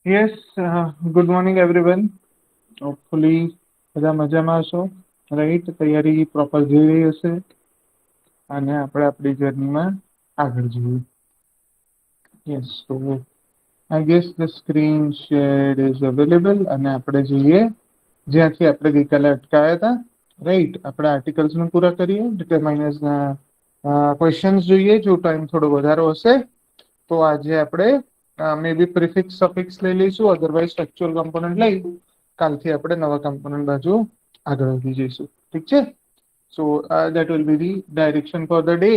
Yes, good morning everyone. Hopefully બધા મજામાં હશો, રાઈટ? તૈયારી પ્રોપર જઈ રહી હશે અને આપણે આપણી જર્નીમાં આગળ જઈએ. યસ, તો I guess the screen share is available અને આપણે જોઈએ જ્યાંથી આપણે ગઈકાલે અટકાયા હતા, રાઈટ? આપણે આર્ટિકલ્સને પૂરા કરીએ, ડિટરમાઇનર્સના ક્વેશ્ચન્સ જોઈએ. જો ટાઈમ થોડો વધારો હશે તો આજે આપણે મે બી પ્રિફિક્સ સફિક્સ લઈ લઈશું, અધરવાઇઝ ફેક્ચ્યુઅલ કમ્પોનન્ટ લઈ કાલથી આપણે નવા કમ્પોનન્ટ બાજુ આગળ વધી જઈશું. ઠીક છે? So that will be the direction for the day.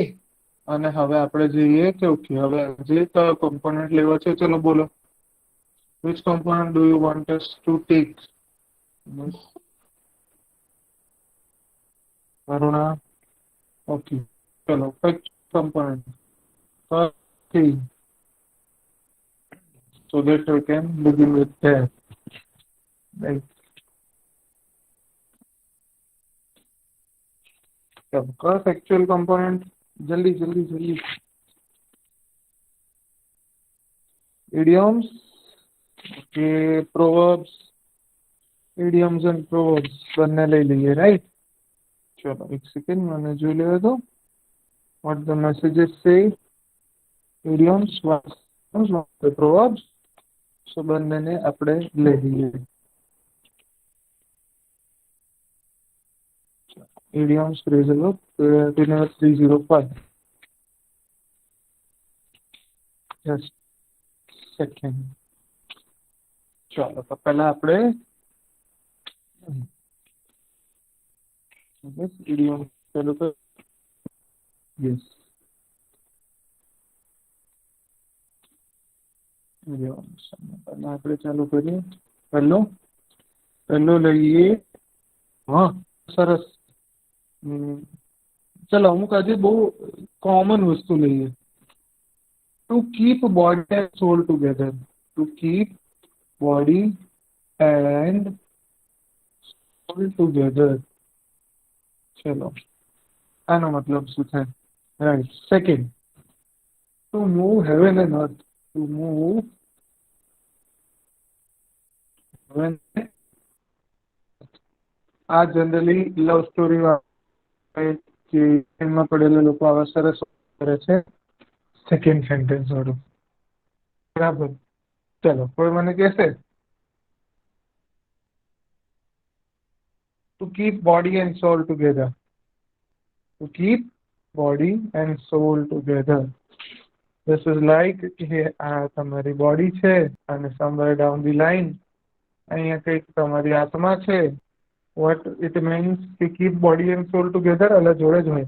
અને હવે આપણે જોઈએ કે ઓકે, હવે જે કમ્પોનન્ટ લેવા છે, ચલો બોલો. Which component do you want us to take? Karuna, okay, ચલો fact component first, so that we can begin with that. Right. सबका factual component जल्दी जल्दी जल्दी. Idioms, okay, proverbs, idioms and proverbs बनने ले लिए, right? चलो एक सेकंड मैंने जो लिया तो what the messages say. Idioms, what the proverbs, so बनने ने अपने ले लिए. Idioms phrasal 305. Just second. चलो तो पहला આપણે idiom ચાલુ કર. યસ, idioms પહેલા આપણે ચાલુ કરીએ. પહેલો લઈએ. હા, સરસ. ચલો અમુક આજે બહુ કોમન વસ્તુ લઈએ. To keep body and soul together. To keep body and soul together. ચલો આનો મતલબ શું થાય? Right. Second, to move heaven and earth. To move heaven. આ જનરલી લવ સ્ટોરી કે એમાં પડેલા લોકો આવા સરસ કરે છે. સેકન્ડ સેન્ટેન્સ વાળું, બરાબર. ચલો કોઈ મને કહેશે to keep body and soul together. To keep body and soul together. This is like કે આ તમારી બોડી છે અને somewhere down the line અહીંયા કંઈક તમારી આત્મા છે. What it means to keep body and soul together? અલા જોડે જ હોય.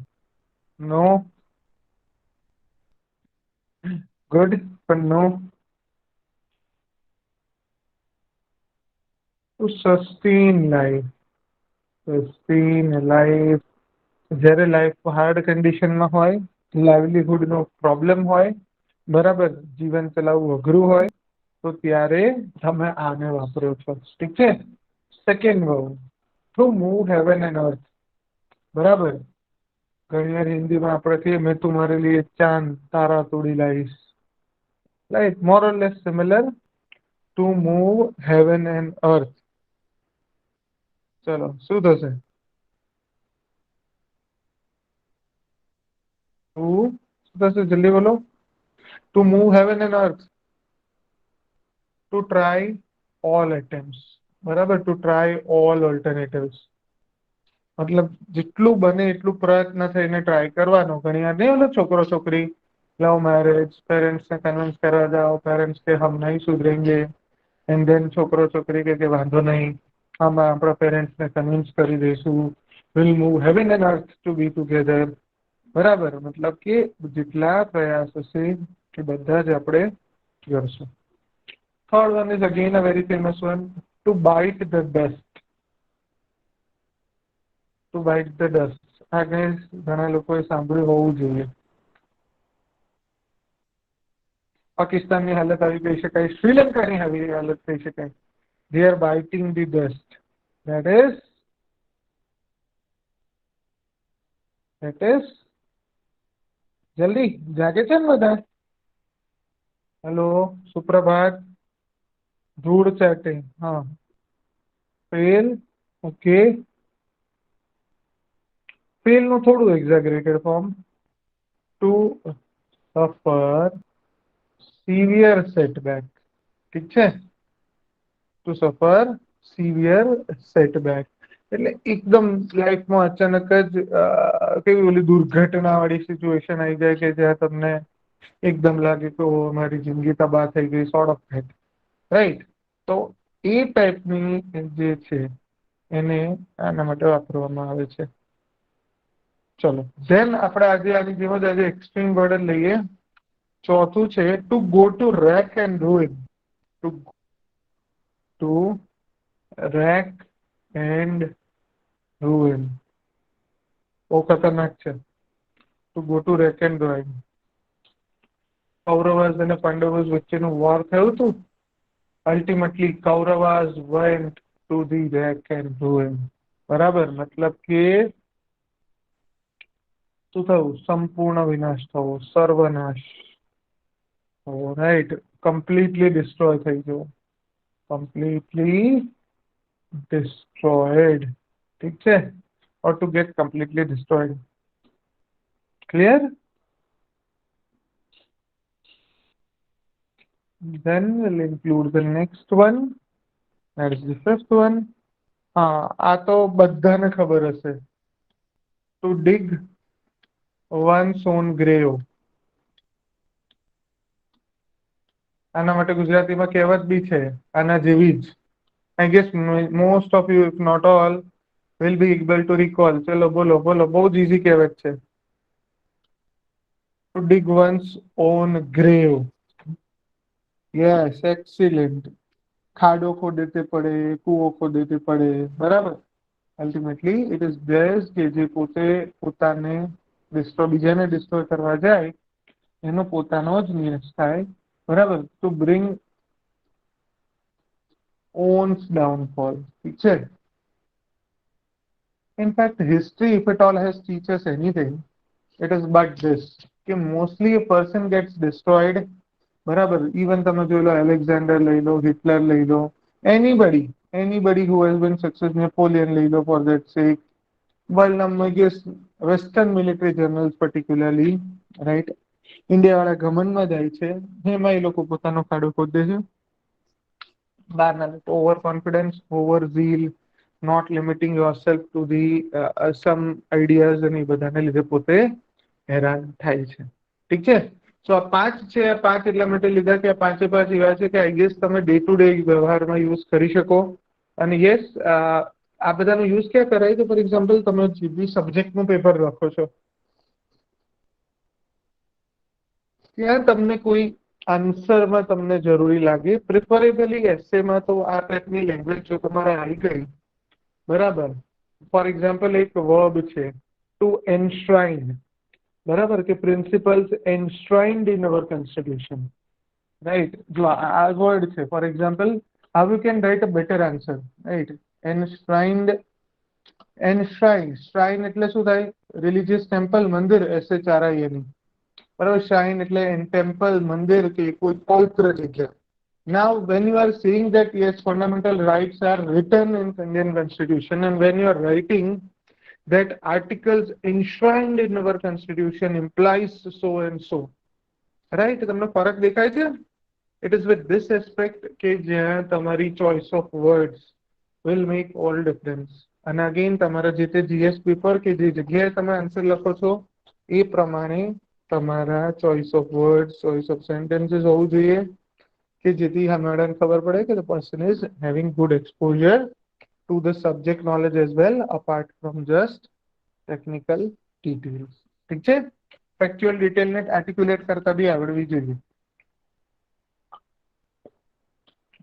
No. Good, but no. To sustain life. Sustain life. જ્યારે લાઈફ હાર્ડ કન્ડિશનમાં હોય, લાઇવલીહુડનો પ્રોબ્લેમ હોય, બરાબર, જીવન ચલાવવું અઘરું હોય, તો ત્યારે તમે આને વાપરો છો. ઠીક છે? Second verb, to move heaven and earth. બરાબર. ઘણી વાર હિન્દીમાં આપણે કહીએ મેં તુમ્હારે લીએ ચાંદ તારા તોડી લાવીશ. Right, more or less similar. To move heaven and earth. ચલો શું થશે? શું થશે જલ્દી બોલો. To move heaven and earth. To try all attempts. બરાબર. To try all alternatives. મતલબ જેટલું બને એટલું પ્રયત્ન થઈને ટ્રાય કરવાનો. ઘણી વાર નહીં ઓલો છોકરો છોકરી લવ મેરેજ, પેરેન્ટ્સને કન્વિન્સ કરવા જાઓ, પેરેન્ટ્સ કે હમ નહીં સુધરેંગે, એન્ડ ધેન છોકરો છોકરી કે વાંધો નહીં, આમાં આપણા પેરેન્ટ્સને કન્વિન્સ કરી દઈશું, will move heaven and earth to be together. બરાબર. મતલબ કે જેટલા પ્રયાસ હશે એ બધા જ આપણે કરશું. Third one is again a very famous one, to bite the dust. To bite the dust. આ ઘણા લોકોએ સાંભળ્યું હોવું જોઈએ. પાકિસ્તાનની હાલત આવી કહી શકાય, શ્રીલંકાની આવી હાલત કહી શકાય. They are biting the dust. That is જલ્દી જાગે છે ને બધા? હેલો, સુપ્રભાત. ધૂળ ચાટે, હા. Fail, okay. ફેલ નું થોડું એક્ઝેગરેટેડ ફોર્મ. ટુ સફર સિવિયર સેટબેક. ઠીક છે. ટુ સફર સિવિયર સેટબેક. એટલે એકદમ લાઈફમાં અચાનક જ કેવી ઓલી દુર્ઘટના વાળી સિચ્યુએશન આવી જાય કે જ્યાં તમને એકદમ લાગે કે મારી જિંદગી તબાહ થઈ ગઈ, સોર્ટ ઓફ થેટ, રાઈટ. તો એ ટાઈપની જે છે એને આના માટે વાપરવામાં આવે છે. ચલો ધેન આપણે આજે આની જેમ જ આજે એક્સ્ટ્રીમ વર્ડન લઈએ. ચોથું છે to go to wreck and ruin. To wreck and ruin. બહુ ખતરનાક છે. To go to wreck and ruin. Kauravas અને પાંડવસ વચ્ચેનું વોર થયું હતું. Ultimately Kauravas went to the wreck and ruin. બરાબર, મતલબ કે શું થયું? સંપૂર્ણ વિનાશ થવો, સર્વનાશ. રાઈટ, કમ્પ્લીટલી ડિસ્ટ્રોય થઈ ગયો. Completely destroyed. ઠીક છે. or to get completely destroyed. Clear? Then we'll include the next one. That is the fifth one. હા, આ તો બધાને ખબર હશે. To dig one's own grave. આના માટે ગુજરાતીમાં કહેવત બી છે આના જેવી જ. I guess most of you, if not all, will be able to recall. ચલો બોલો બોલો, બહુ જ easy કહેવત છે. To dig one's own grave. Yes, excellent. ખાડો ખોદેતે પડે, કૂવો ખોદેતે પડે, બરાબર. અલ્ટિમેટલી ઇટ ઇઝ બેસ્ટ કે જે પોતે પોતાને બીજાને ડિસ્ટ્રોય કરવા જાય એનો પોતાનો જ નિયશ થાય, બરાબર. To bring ones downfall. ઠીક છે. In fact, history, if it all has teach us anything, it is but this, કે mostly a person gets destroyed. બરાબર. ઇવન તમે જોઈ લો, એલેક્ઝાન્ડર લઈ લો, હિટલર લઈ લો, anybody who has been success, Napoleon લઈ લો for that sake, વર્લ્ડના I guess western military generals particularly, right. India વાળા ઘમંડમાં જાય છે, એમાં એ લોકો પોતાનો ખાડો ખોદે છે. બહારના લોકો over confidence, over zeal, not limiting yourself to the some ideas, અને એ બધાને લીધે પોતે હેરાન થાય છે. ઠીક છે. તો આ પાંચ છે. આ પાંચ એટલા માટે લીધા કે આ પાંચે પાંચ એવા છે કે આઈ ગેસ તમે ડે ટુ ડે વ્યવહારમાં યુઝ કરી શકો. અને યસ, આ બધાનો યુઝ ક્યાં કરાય? તો ફોર એક્ઝામ્પલ તમે જે બી સબ્જેક્ટનું પેપર લખો છો ત્યાં તમને કોઈ આન્સરમાં તમને જરૂરી લાગે, પ્રિફરેબલી એસેમાં તો આ ટાઈપની લેંગ્વેજ જો તમારે આવી ગઈ, બરાબર. ફોર એક્ઝામ્પલ એક વર્બ છે ટુ એન્શ્રાઇન, બરાબર, કે principles enshrined in our constitution, right. જો આ વર્ડ છે, for example how you can write a better answer, right. Enshrined, enshrine, shrine એટલે શું થાય? રિલિજિયસ ટેમ્પલ, મંદિર, SHRIN. બરાબર. શ્રાઇન એટલે ટેમ્પલ, મંદિર, કે કોઈ પવિત્ર જગ્યા. Now, when you are saying that yes, fundamental rights are written in Indian Constitution, and when you are writing that articles enshrined in our Constitution implies so and so, right? તમને ફરક દેખાય છે? It is with this aspect કે જ્યાં તમારી choice of words will make all difference. અને again તમારા જે તે GS પેપર કે જે જગ્યાએ તમે આન્સર લખો છો એ પ્રમાણે તમારા choice of words, choice of sentences હોવું જોઈએ, કે જેથી હમણાં ખબર પડે કે the person is having good exposure to the subject knowledge as well, apart from just technical details. ઠીક છે. ફેક્ચ્યુઅલ ડિટેલને આર્ટિક્યુલેટ કરતા બી આવડવી જોઈએ.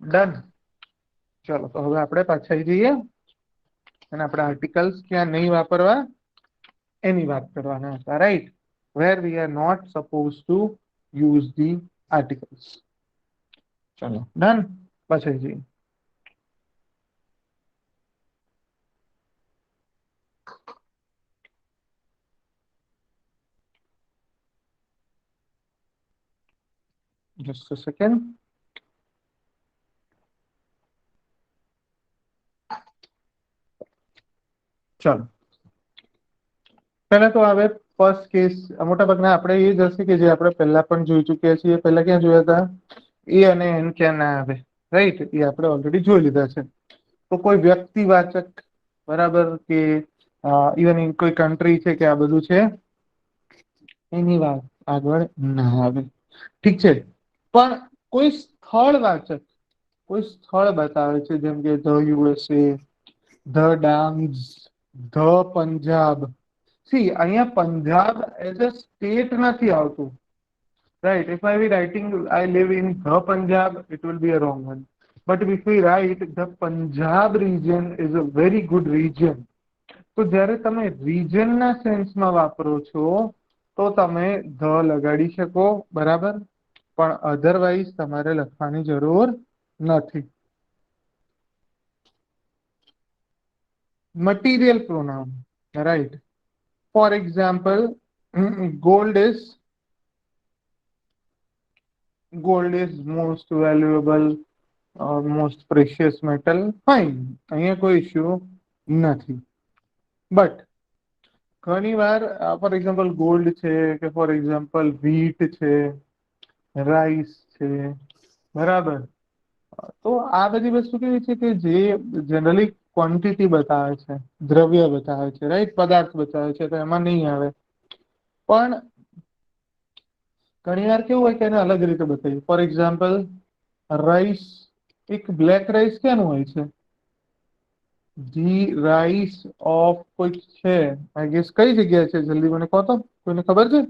ડન. ચલો તો હવે આપણે પાછા આવી જઈએ અને આપણે આર્ટિકલ્સ ક્યાં નહીં વાપરવા એની વાત કરવાના હતા, right. Where we are not suppose to use the articles. ચલો ડન. પાછા આવી જઈએ. Just a second. ચાલો પહેલા તો આવે ફર્સ્ટ કેસ. મોટા ભાગના આપણે એ જ હશે કે જે આપણે પહેલા પણ જોઈ ચુક્યા છીએ. પહેલા ક્યાં જોયા હતા? એ અને એન ક્યાં ના આવે, રાઈટ? એ આપણે ઓલરેડી જોઈ લીધા છે. તો કોઈ વ્યક્તિવાચક, બરાબર, કે ઇવન કોઈ કન્ટ્રી છે કે આ બધું છે, એની વાત આગળ ના આવે. ઠીક છે. પણ કોઈ સ્થળવાચક, કોઈ સ્થળ બતાવે છે, જેમ કે the USA, the Dang, the Punjab. See અહીંયા પંજાબ એઝ અ સ્ટેટ નથી આવતું, right? If I be writing I live in the Punjab, it will be a wrong one. But if we write the Punjab region is a very good region, તો જ્યારે તમે રીજનના સેન્સમાં વાપરો છો તો તમે ધ લગાડી શકો, બરાબર, પણ અધરવાઈઝ તમારે લખવાની જરૂર નથી. Material pronoun, right? For example, gold is most valuable or most precious metal. Fine, અહીંયા કોઈ ઇશ્યુ નથી. બટ ઘણી વાર ફોર એક્ઝામ્પલ ગોલ્ડ છે, કે ફોર એક્ઝામ્પલ વ્હીટ છે, રાઈસ છે, બરાબર, તો આ બધી વસ્તુ કેવી છે કે જે જનરલી ક્વોન્ટિટી બતાવે છે, દ્રવ્ય બતાવે છે, રાઈટ? પદાર્થ બતાવે છે, તો એમાં નહીં આવે. પણ ઘણી વાર કેવું હોય કે એને અલગ રીતે બતાવીએ. ફોર એક્ઝામ્પલ રાઈસ, એક બ્લેક રાઈસ ક્યાંનું હોય છે? ધી રાઈસ ઓફ કોઈ છે, આઈ ગેસ. કઈ જગ્યા છે? જલ્દી મને કહો તો. કોઈને ખબર છે?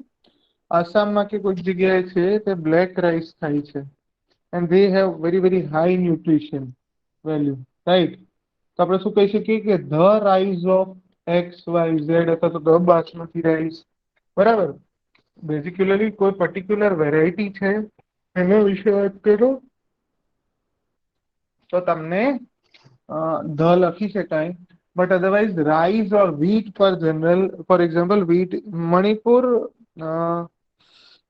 આસામમાં કે કોઈક જગ્યાએ છે તે બ્લેક રાઈસ થાય છે. And they have very very high nutrition value, right? તો આપણે શું કહી શકીએ કે the rise of X Y Z, અથવા તો ધ બાસમતી રાઈસ, બરાબર. બેઝિક્યુલરલી કોઈ પર્ટિક્યુલર વેરાયટી છે એના વિશે વાત કરો તો તમને ધ લખી શકાય. બટ અધરવાઇઝ રાઈસ ઓર વીટ પર જનરલ, ફોર એક્ઝામ્પલ વીટ, મણિપુર,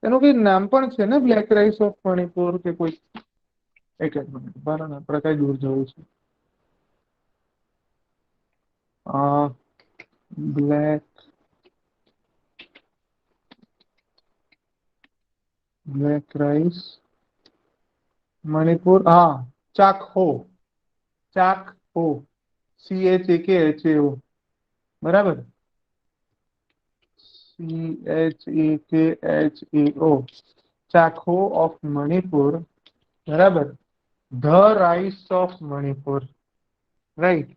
એનું કઈ નામ પણ છે ને, બ્લેક રાઈસ ઓફ મણિપુર કે કોઈ. એક જ મિનિટ, બરાબર, આપણે કઈ દૂર જવું છે. બ્લેક રાઈસ મણિપુર, હા, ચાખો, ચાખો, CHAKHAO, બરાબર, CHAKHAO, ચાખો ઓફ મણિપુર, બરાબર. The rise of Manipur, right?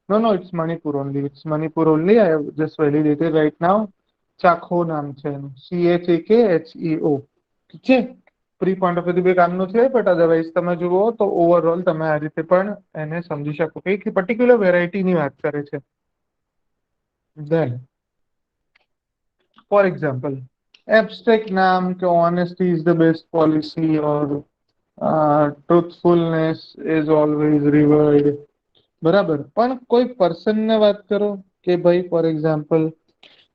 No, it's Manipur only. It's Manipur only. I have just validated right now. ચાખો નામ છે એનું, CHAKHEO. ઠીક છે? પ્રી પોઈન્ટ ઓફ વ્યૂ બે કામનું છે, બટ અધરવાઇઝ તમે જુઓ તો ઓવરઓલ તમે આ રીતે પણ એને સમજી શકો કે પર્ટિક્યુલર વેરાયટીની વાત કરે છે. Then, for example, abstract નામ કે honesty is the best policy or truthfulness is always revered, બરાબર. પણ કોઈ પર્સનને વાત કરો કે ભાઈ ફોર એક્ઝામ્પલ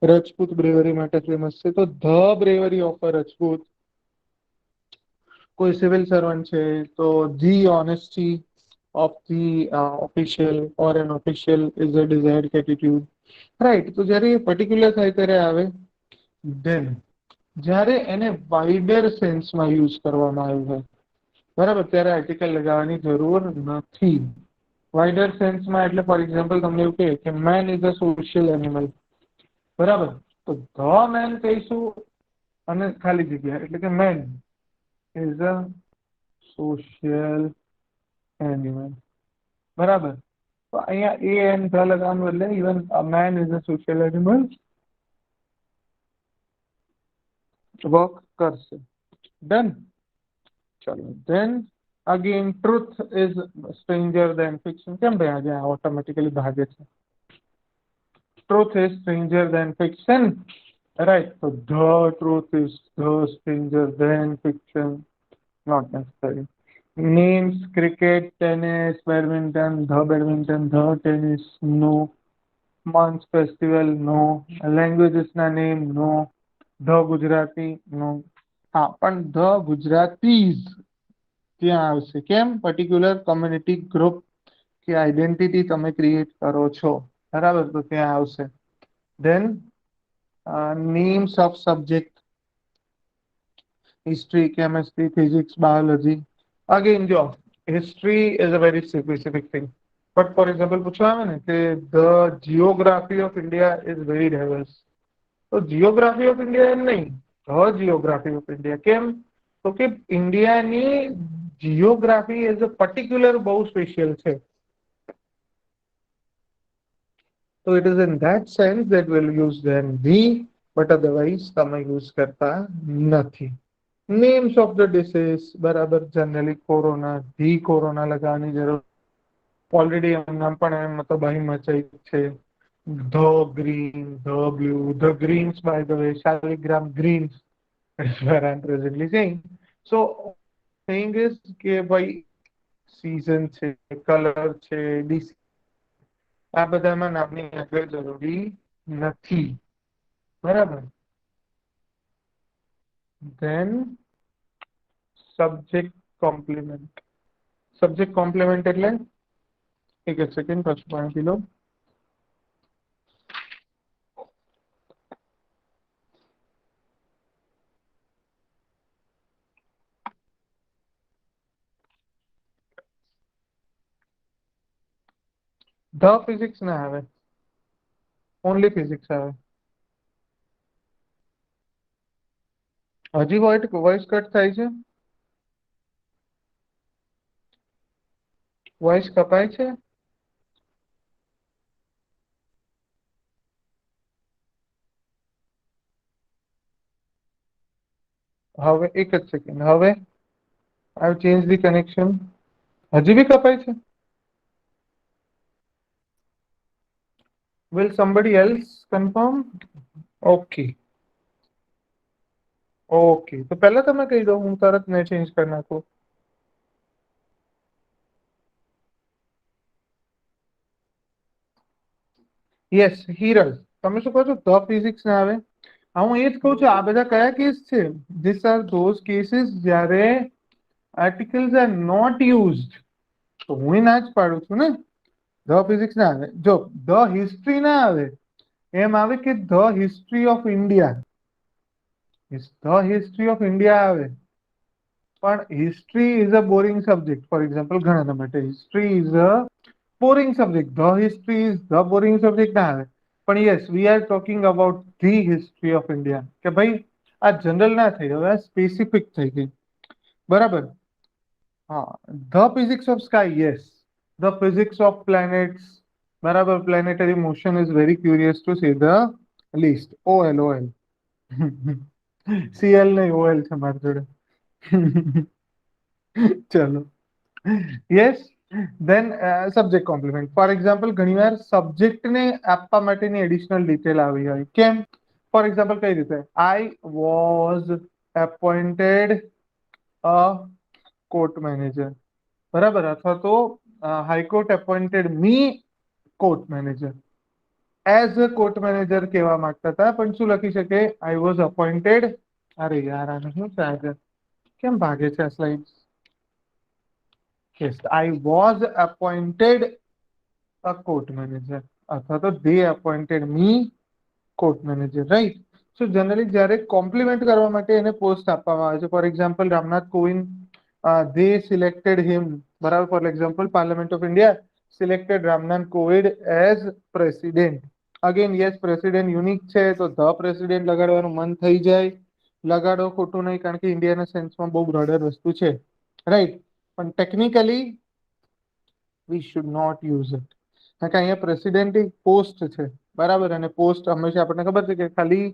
રજપૂત બ્રેવરી માટે ફેમસ છે, તો the bravery of a Rajput. કોઈ સિવિલ સર્વન્ટ છે તો the honesty of the official or an official is a desired attitude, right? તો જ્યારે એ પર્ટિક્યુલર થાય ત્યારે આવે. ધેન જ્યારે એને વાઇડર સેન્સમાં યુઝ કરવામાં આવ્યું હોય, બરાબર, ત્યારે આર્ટિકલ લગાવવાની જરૂર નથી. વાઇડર સેન્સમાં એટલે ફોર એક્ઝામ્પલ તમને એવું કહે કે man is a social animal, બરાબર, તો ધ મેન કહીશું અને ખાલી જગ્યા, એટલે કે man is a social animal, બરાબર. તો અહીંયા એ એન ધ લગાવવાનું એટલે even man is a social animal work કરશે. ડન. ચલો, then again truth is stranger than fiction. કેમ ભાઈ આજે ઓટોમેટિકલી ભાગે છે? Truth is stranger than fiction, right? So the truth is the stranger than fiction, not necessary. Names: cricket, tennis, badminton, the tennis, no. Month, festival, no. Languages na name, no. The Gujarati, no. હા, પણ the Gujaratis ત્યાં આવશે. કેમ? Particular community group કે identity તમે create કરો છો. બરાબર, તો ત્યાં આવશે. Then names of subject, history, chemistry, physics, biology. Again, જો history is a very specific thing. But for example, પૂછવા આવે ને કે the geography of India is very diverse. તો geography of India એમ નહીં, the geography of India. કેમ? તો કે ઇન્ડિયાની જીઓગ્રાફી એઝ અ પર્ટિક્યુલર બહુ સ્પેશિયલ છે. So it is in that sense that we'll use then the, but otherwise તમે use કરતા નથી. Names of the disease, બરાબર, generally corona, the corona લગાવવાની જરૂર. ઓલરેડી એમના પણ એમ મતલબ અહીં મચાઈ છે. The green, the blue, the greens, by the way, Shaligram greens is where I'm presently saying. So saying is કે ભાઈ season છે, color છે, disease, આ બધામાં નામની આગળ જરૂરી નથી. બરાબર. Then subject complement. Subject complement એટલે એક સેકન્ડ પાછું પાણી પી લો. ધ ફિઝિક્સ ના આવે, ઓનલી ફિઝિક્સ આવે. હજી વોઇસ કટ થાય છે, વોઇસ કપાય છે. હવે એક જ સેકન્ડ, હવે આઈ ચેન્જ ધી કનેક્શન. હજી બી કપાય છે. Will somebody else confirm? Okay okay, તો પહેલા તમે કહી દો, હું તરત ને ચેન્જ કરી નાખું. યસ હિરલ, તમે શું કહો છો ધ ફિઝિક્સ ના આવે? હા, હું એ જ કહું છું. આ બધા કયા કેસ છે? ધીસ આર ધોઝ કેસીસ જ્યારે આર્ટિકલ્સ આર નોટ યુઝડ. તો હું ના જ પાડું છું ને, ધ ફિઝિક્સ ના આવે. જો ધ હિસ્ટ્રી ના આવે, એમ આવે કે the history of India. The history of India આવે, પણ history is a boring subject. For example, ઘણા માટે history is a boring subject. The history is the boring subject ના આવે. પણ yes, V are talking about the history of India, કે ભાઈ આ જનરલ ના થઈ, હવે આ સ્પેસિફિક થઈ ગઈ. બરાબર. હા, the physics of sky, yes. The physics of planets, બરાબર. Planetary motion is very curious to see the list. OL OL CL નહીં, ઓએલ છે મારી જોડે. ચલો, yes. Then subject complement. For example, ઘણીવાર સબ્જેક્ટને આપવા માટેની એડિશનલ ડિટેલ આવી હોય. કેમ? ફોર એક્ઝામ્પલ, કઈ રીતે? I was appointed a court manager, બરાબર. અથવા તો high court appointed me court manager. As a court manager કહેવા માંગતા હતા, પણ શું લખી શકે? I was appointed. અરે યાર, આને શું છે આજે? કેમ ભાગે છે આ slide? Yes, I was appointed a court manager, અથવા તો they appointed me court manager, right. So generally જ્યારે કોમ્પ્લિમેન્ટ કરવા માટે એને પોસ્ટ આપવામાં આવે છે. For example, Ramnath Kovind, they selected him, બરાબર. For example, parliament of India selected Ramnath Kovind as president. Again yes, president unique છે, તો ધ પ્રેસિડેન્ટ લગાડવાનું મન થઈ જાય. લગાડો, ખોટું નહીં, કારણ કે ઇન્ડિયાના સેન્સમાં બહુ બ્રોડર વસ્તુ છે, રાઈટ. પણ technically we should not use it, કારણ કે અહીંયા પ્રેસિડેન્ટ એક પોસ્ટ છે, બરાબર. અને પોસ્ટ હંમેશા આપણને ખબર છે કે ખાલી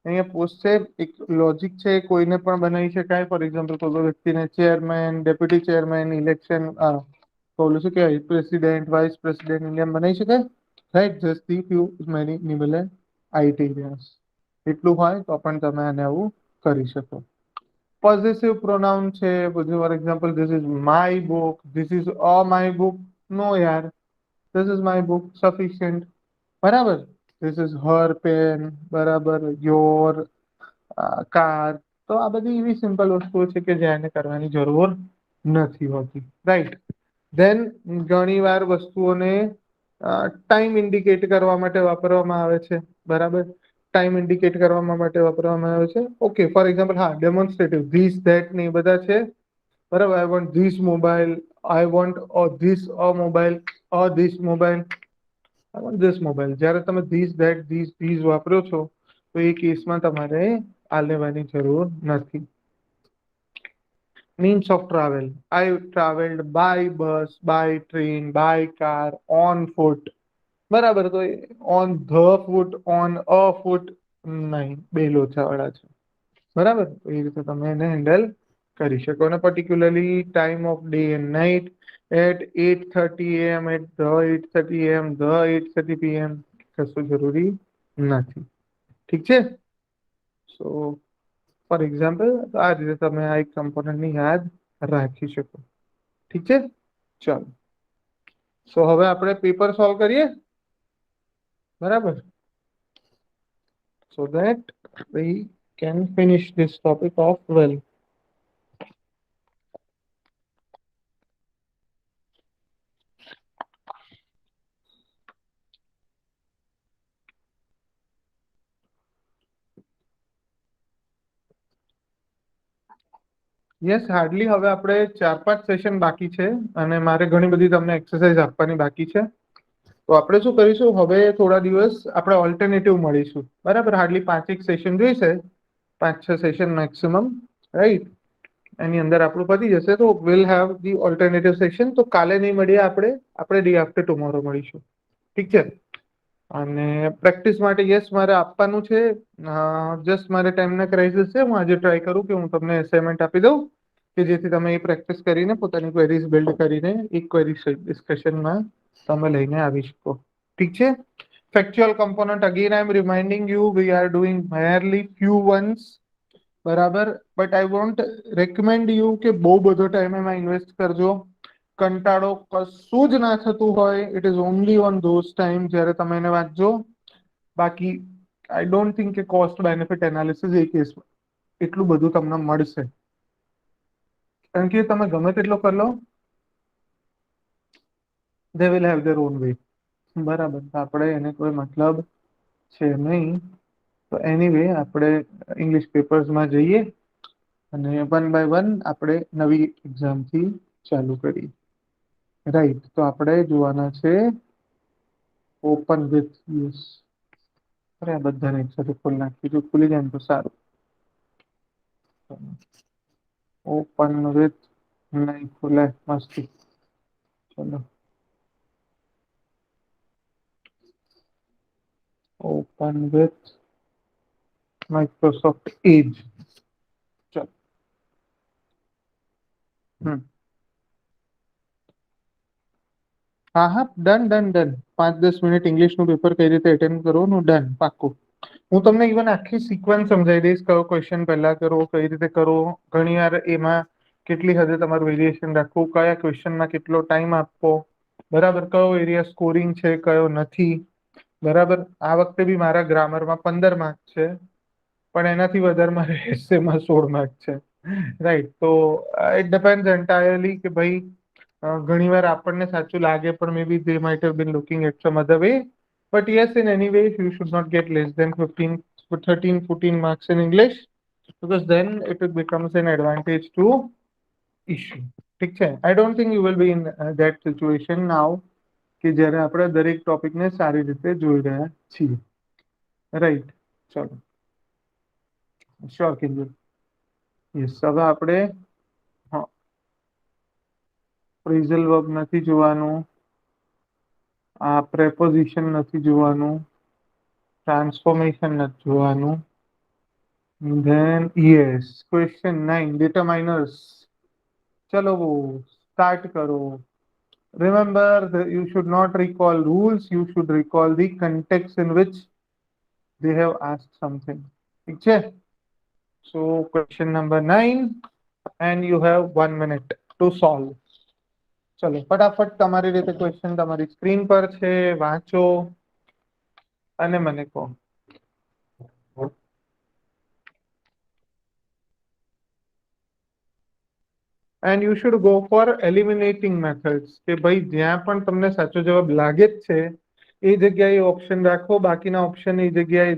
અહીંયા પોસ્ટ છે, એક લોજિક છે, કોઈને પણ બનાવી શકાય. ફોર એક્ઝામ્પલ, કોઈ વ્યક્તિને ચેરમેન, ડેપ્યુટી ચેરમેન, ઇલેક્શન, બોલું શું કહેવાય, પ્રેસિડેન્ટ, વાઇસ પ્રેસિડેન્ટ, ઇન્ડિયા બનાવી શકાય, right. Just the few many નિબલ આઈટેરિયન્સ. એટલું હોય તો પણ તમે આને આવું કરી શકો. પોઝિટિવ પ્રોનાઉન છે બધું. For example, this is my book, this is a my book. No યાર, this is my book sufficient, બરાબર. ધીસ ઇઝ હર પેન, બરાબર. Your car. તો આ બધી એવી સિમ્પલ વસ્તુઓ છે કે જેને કરવાની જરૂર નથી હોતી, રાઈટ. ધેન ઘણી વાર વસ્તુઓને ટાઈમ ઇન્ડિકેટ કરવા માટે વાપરવામાં આવે છે. બરાબર, ટાઈમ ઇન્ડિકેટ કરવા માટે વાપરવામાં આવે છે. ઓકે, ફોર એક્ઝામ્પલ, હા, ડેમોન્સ્ટ્રેટિવ, ધીસ, ધેટ ને એ બધા છે. બરાબર, I want this mobile, I want this a mobile, this mobile, I want this mobile. જ્યારે તમે ધીસ, ધેટ, ધીસ વાપરો છો તો એ કેસમાં તમારે આ લેવાની જરૂર નથી. Means of travel. I traveled by bus, by train, by car, on foot. બરાબર, તો on the foot, on a foot નહીં, બે લોચા વાળા છે. બરાબર, તો એ રીતે તમે એને હેન્ડલ કરી શકો. અને particularly time of day and night at 8:30 AM, at the 8:30 AM, the 8:30 PM કશું જરૂરી નથી. ઠીક છે. સો ફોર એક્ઝામ્પલ, આ રીતે તમે આ એક કમ્પોનન્ટની યાદ રાખી શકો. ઠીક છે. ચાલો, સો હવે આપણે પેપર સોલ્વ કરીએ. બરાબર, so that we can finish this topic off well. Yes, hardly હવે આપણે 4-5 સેશન બાકી છે અને મારે ઘણી બધી તમને એક્સરસાઇઝ આપવાની બાકી છે. તો આપણે શું કરીશું, હવે થોડા દિવસ આપણે ઓલ્ટરનેટિવ મળીશું. બરાબર, હાર્ડલી 5 સેશન જોઈશે, 5-6 સેશન મેક્સિમમ, રાઈટ? એની અંદર આપણું પતી જશે. તો will have the alternative session. તો કાલે નહીં મળીએ, આપણે ડે આફ્ટર ટુમોરો મળીશું. ઠીક છે. અને પ્રેક્ટિસ માટે યસ મારે આપવાનું છે. જસ્ટ મારે ટાઈમના ક્રાઇસિસ છે. હું આજે ટ્રાય કરું કે હું તમને અસાઇનમેન્ટ આપી દઉં કે જેથી તમે એ પ્રેક્ટિસ કરીને પોતાની ક્વેરીઝ બિલ્ડ કરીને એક ક્વેરી ડિસ્કશનમાં તમે લઈને આવી શકો. ઠીક છે. Factual component, again I am reminding you, we are doing barely few ones. બરાબર, but I won't recommend you કે બહુ બધો ટાઈમ એમાં ઇન્વેસ્ટ કરજો. કંટાળો કશું જ ના થતું હોય, it is only on those time જ્યારે તમે એને વાંચજો. બાકી આઈ ડોન્ટ થિંક કે કોસ્ટ બેનિફિટ એનાલિસિસ એ કેસમાં એટલું બધું તમને મળશે. કારણ કે તમે ગમે તેટલો કરી લો, they will have their own way. બરાબર, તો આપણે એને કોઈ મતલબ છે નહીં. તો એની વે આપણે ઇંગ્લિશ પેપર્સમાં જઈએ અને વન બાય વન આપણે નવી એક્ઝામથી ચાલુ કરીએ. રાઈટ, તો આપણે જોવાના છે ઓપન વિથ યુઝ. અરે આ બધાને એક સાથે ખોલી નાખી, જો ખુલી જાય ને તો સારું. ઓપન વિથ નહીં ખુલે, મસ્તી. ચલો, ઓપન વિથ માઇક્રોસોફ્ટ એજ. ચલો. હમ હા હા, ડન ડન ડન. 5-10 મિનિટ ઇંગ્લિશનું પેપર કઈ રીતે એટેન્ડ કરવાનું, ડન, પાક્કું. હું તમને ઇવન આખી સિક્વન્સ સમજાવી દઈશ, કયો ક્વેશ્ચન પહેલા કરો, કઈ રીતે કરો. ઘણી વાર એમાં કેટલી હદે તમારું વેરિએશન રાખવું, કયા ક્વેશ્ચનમાં કેટલો ટાઈમ આપવો. બરાબર, કયો એરિયા સ્કોરિંગ છે, કયો નથી. બરાબર, આ વખતે બી મારા ગ્રામરમાં 15 માર્ક છે, પણ એનાથી વધારે મારે એસેમાં 16 માર્ક છે. રાઈટ, તો ઇટ ડિપેન્ડ એન્ટાયરલી કે ભાઈ ઘણી વાર આપણને સાચું લાગે પણ may be they might have been looking at some other way. But yes, in any way, you should not get less than 15, 13, 14 marks in English because then it becomes an advantage to issue. ઠીક છે. I don't think you will be in that situation now કે જ્યારે આપણે દરેક ટોપિકને સારી રીતે જોઈ રહ્યા છીએ. રાઈટ, ચલો, શ્યોર કેજો. યસ, હવે આપણે ફ્રેઝલ વર્બ નથી જોવાનું, આ પ્રેપોઝિશન નથી જોવાનું, ટ્રાન્સફોર્મેશન નથી જોવાનું. Then yes, question 9, determiners. ચલો સ્ટાર્ટ કરો. Remember, you should not recall rules, you should recall the context in which they have asked something. ઠીક છે. So question number 9 and you have 1 minute to solve. ચલો ફટાફટ તમારી રીતે question તમારી screen પર છે, વાંચો અને મને કહો. And you should go for eliminating methods કે ભાઈ જ્યાં પણ તમને સાચો જવાબ લાગે જ છે એ જગ્યાએ ઓપ્શન રાખો, બાકીના ઓપ્શન એ જગ્યાએ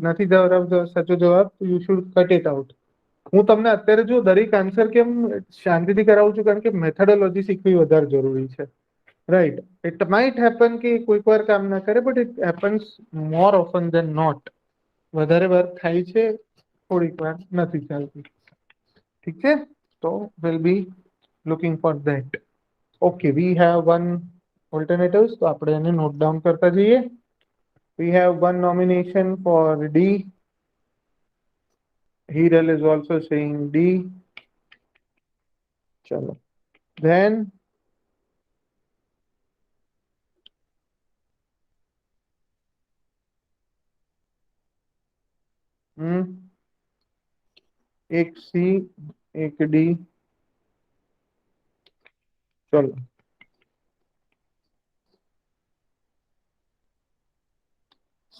નથી ધરાવતો સાચો જવાબ, you should cut it out. હું તમને અત્યારે જો દરેક આન્સર કેમ શાંતિથી કરાવું છું, કારણ કે મેથડોલોજી શીખવી વધારે જરૂરી છે. રાઈટ, ઇટ માઇટ હેપન કે કોઈક વાર કામ ના કરે, but it happens more often than not. વધારે વાર થાય છે, થોડીક વાર નથી ચાલતી. ઠીક છે, તો will be looking for that. Okay, we have one alternatives, તો આપણે એને નોટ ડાઉન કરતા જઈએ. We have one nomination for D. Hiral is also saying D. Chalo. Then एक C, एक D. चलो.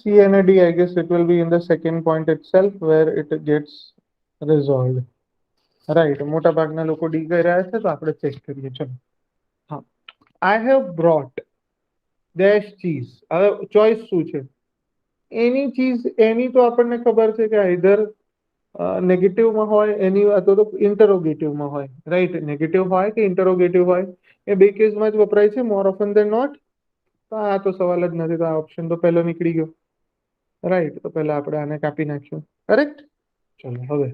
C and a D, I guess it will be in the second point itself where it gets resolved. Right. મોટા ભાગના લોકો D કહી રહ્યા છે, તો આપણે ચેક કરીએ. ચલો. હા. I have brought dash cheese. હવે ચોઈસ શું છે? એની ચીઝ, એની તો આપણને ખબર છે કે આઈધર નેગેટિવમાં હોય, એની અથવા તો ઇન્ટરોગેટિવમાં હોય. રાઈટ, નેગેટિવ હોય કે ઇન્ટરોગેટિવ હોય, એ બે કેસમાં જ વપરાય છે, મોર ઓફન દેન નોટ. તો આ તો સવાલ જ નથી, તો આ ઓપ્શન તો પહેલો નીકળી ગયો. રાઈટ, તો પહેલા આપણે આને કાપી નાખ્યું. કરેક્ટ. ચલો હવે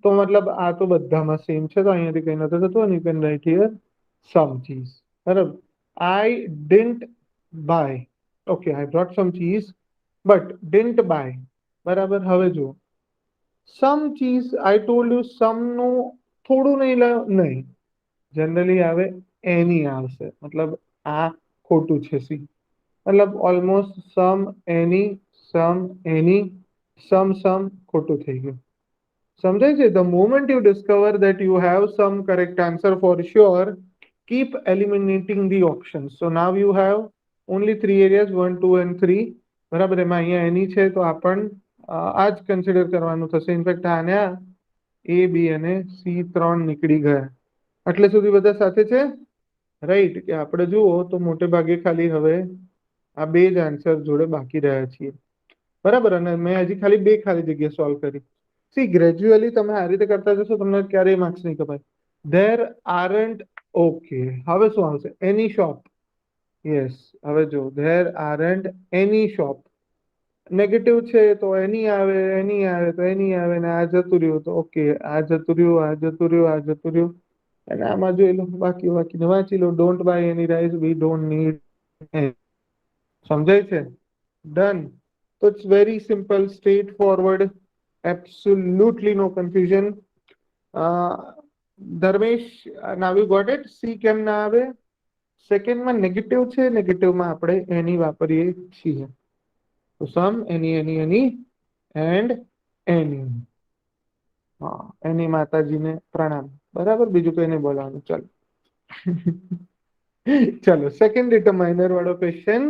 તો મતલબ આ તો બધામાં સેમ છે, તો અહીંયાથી કઈ નથી થતું, અને you can write here some cheese. બરાબર. I didn't buy. Okay, I brought some cheese but didn't buy. બરાબર. હવે જુઓ, some cheese I told you, some નું થોડું નહીં, જનરલી આવે એની આવશે, મતલબ આ ખોટું છે. સી મતલબ ઓલમોસ્ટ સમ એની સમ ખોટું થઈ ગયું. સમજાય છે? The moment you discover that you have sum correct answer for sure, keep eliminating the options. So now you have only three areas, 1, 2 and 3. બરાબર. એમાં અહીંયા એની છે, તો આપણ આ જ કન્સિડર કરવાનું થશે. ઇનફેક્ટ આને એ બી અને સી 3 નીકળી ગયા. એટલે સુધી બધા સાથે છે. રાઈટ, કે આપણે જુઓ તો મોટે ભાગે ખાલી હવે આ બે જ આન્સર જોડે બાકી રહ્યા છીએ. બરાબર. અને મેં હજી ખાલી બે ખાલી જગ્યા સોલ્વ કરી. સી ગ્રેજ્યુઅલી તમે આ રીતે કરતા જશો, તમને ક્યારેય માર્ક્સ નહીં કપાય. There aren't. ઓકે, હવે શું આવશે? એની શોપ. યસ, હવે જો there aren't any shop. Negative છે, તો એની આવે, એની આવે તો એની આવે, ને આ જતું રહ્યું તો ઓકે, આ જતું રહ્યું, આ જતું રહ્યું, આ જતું રહ્યું, અને આમાં જોઈ લો, બાકીને વાંચી લો. Don't buy any rice, we don't need. સમજાય છે? ડન. તો it's very simple, straight forward, absolutely no confusion. Dharmesh, now you got it. See કેમ ના આવે? સેકન્ડમાં નેગેટિવ છે, નેગેટિવમાં આપણે એની વાપરીએ છીએ. તો સમ એની એન્ડ એની. હા, એની માતાજીને પ્રણામ. બરાબર. બીજું કઈ નહીં બોલવાનું. ચાલો. ચલો, સેકન્ડ ડિટરમાઇનર વાળો question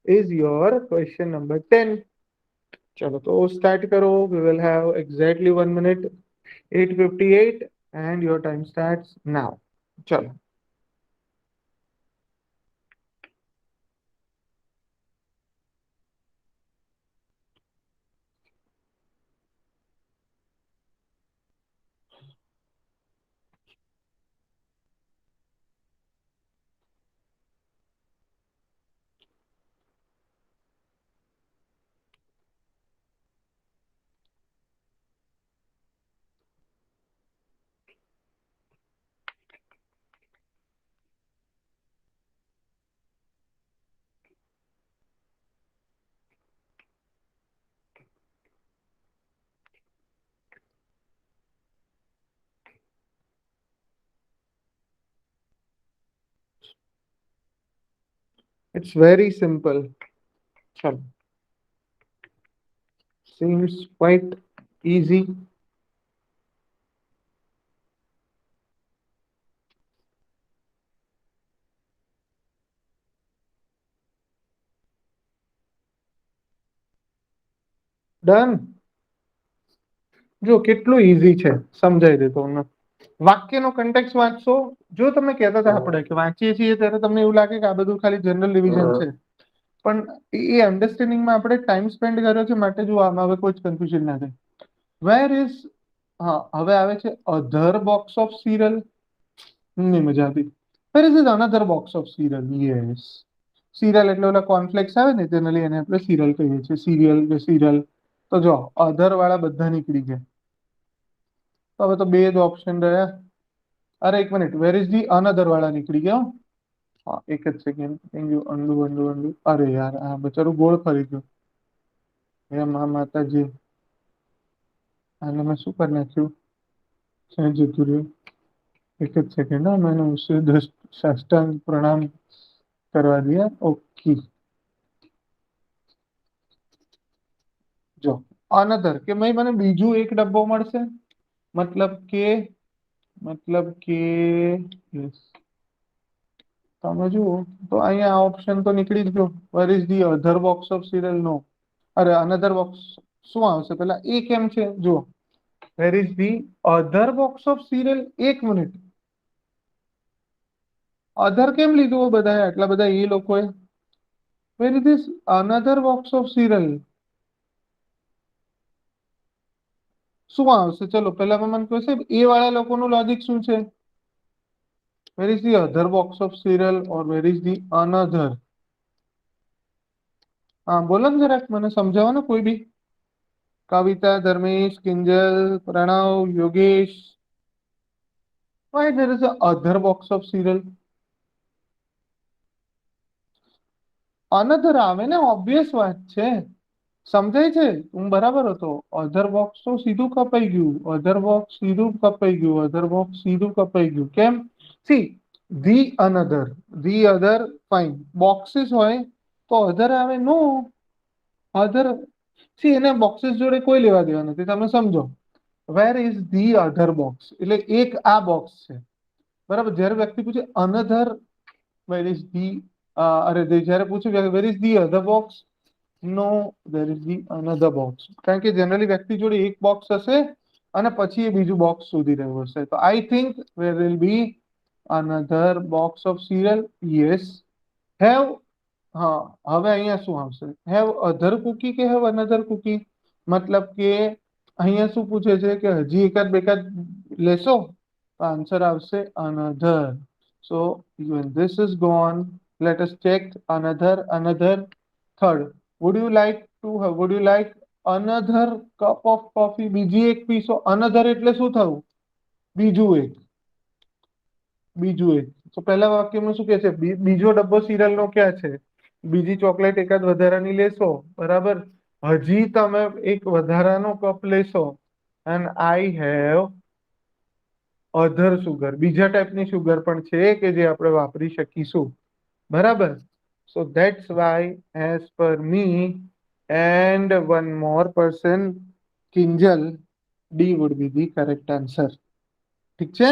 is your question number 10. ચલો, તો સ્ટાર્ટ કરો. We will have exactly 1 minute, 8:58, and your time starts now. ચલો. It's very simple. Chalo. Seems quite easy. Done. જો કેટલું ઈઝી છે સમજાઈ દેતો હું. વાક્યનો કન્ટેક્સ વાંચશો. જો તમે કહેતા હતા આપણે કે વાંચીએ છીએ ત્યારે તમને એવું લાગે કે આ બધું ખાલી જનરલ રિવિઝન છે, પણ એ અન્ડરસ્ટેન્ડિંગમાં આપણે ટાઈમ સ્પેન્ડ કર્યો છે માટે જો આમાં હવે કોઈ જ કન્ફ્યુઝન ના થાય. વેર ઇઝ હા હવે આવે છે અધર બોક્સ ઓફ સિરિયલ. નહીં મજા આવતી. Where is another box of serial. Yes, serial એટલે ઓલા કોર્નફ્લેક્સ આવે ને જનરલી એને આપણે સિરિયલ કહીએ છીએ. સિરિયલ કે સિરિયલ. તો જો અધર વાળા બધા નીકળી ગયા. તો હવે તો બે જ ઓપ્શન રહ્યા. અરે એક minute, wear is the another વાળા નીકળી ગયા હો. હા એક જ સેકન્ડ. Thank you. અનડુ. અરે યાર આ બચારું ગોળ ફરી ગયું. હે મા માતાજી, આને મેં શું કરી નાખ્યું? ક્યાં જતું રહ્યું? એક જ સેકન્ડ. મને સાષ્ટાંગ પ્રણામ કરવા દે. ઓકે, જો અનધર કે ભાઈ મને બીજું એક ડબ્બો મળશે. મતલબ કે yes. તમે જુઓ તો અહીંયા ઓપ્શન તો નીકળી જ ગયો. Where is the other box of cereal? No. અરે અનધર બોક્સ શું આવશે પેલા એ કેમ છે જુઓ. વેર is the other box of serial? એક મિનિટ, અધર કેમ લીધું બધા આટલા બધા એ લોકોએ? Where is this another box of serial? શું આવશે? ચલો પેલા મને કહો સાહેબ એ વાળા લોકોનું લોજિક શું છે? Where is the other box of cereal or where is the another? હા બોલો ને જરાક મને સમજાવો ને કોઈ બી. Kavita, Dharmesh, Kinjal, Pranav, Yogesh. Why there is a other box of cereal? Another આવે ને, ઓબ્વિયસ વાત છે. સમજાય છે, હું બરાબર હતો. અધર બોક્સ તો સીધું કપાઈ ગયું. અધર બોક્સ સીધું કપાઈ ગયું. અધર બોક્સ સીધું કપાઈ ગયું. કેમ? C the another, the other fine. Boxes હોય તો અધર આવે? નો અધર. સી એને બોક્સીસ જોડે કોઈ લેવા દેવા નથી. તમે સમજો. વેર ઇઝ ધી અધર બોક્સ એટલે એક આ બોક્સ છે. બરાબર. જયારે વ્યક્તિ પૂછે અનધર વેર ઇઝ ધી અરે જયારે પૂછ્યું where is the other box? No, there is the another box. કારણ કે જનરલી વ્યક્તિ જોડે એક બોક્સ હશે અને પછી એ બીજું બોક્સ શોધી રહ્યું હશે. તો I think where will be another box of serial. Yes. Have. હા હવે અહીંયા શું આવશે? હેવ અધર કુકી કે હેવ અનધર કુકી? મતલબ કે અહીંયા શું પૂછે છે કે હજી એકાદ બેકાદ લેશો? આન્સર આવશે another. So when this is gone, let us check another third. Would you like another cup of coffee? બીજી એક પીશો? અનધર એટલે શું થયું? બીજું એક. બીજું એક. તો પહેલા વાક્યમાં શું કે છે? બીજો ડબ્બો સિરિયલ નો ક્યાં છે? બીજી ચોકલેટ એકાદ વધારાની લેશો, બરાબર. હજી તમે એક વધારાનો કપ લેશો. And I have other sugar. બીજા ટાઈપની સુગર પણ છે કે જે આપણે વાપરી શકીશું. બરાબર. સો that's why as per me and one more person, Kinjal, D would be the correct answer. ઠીક છે.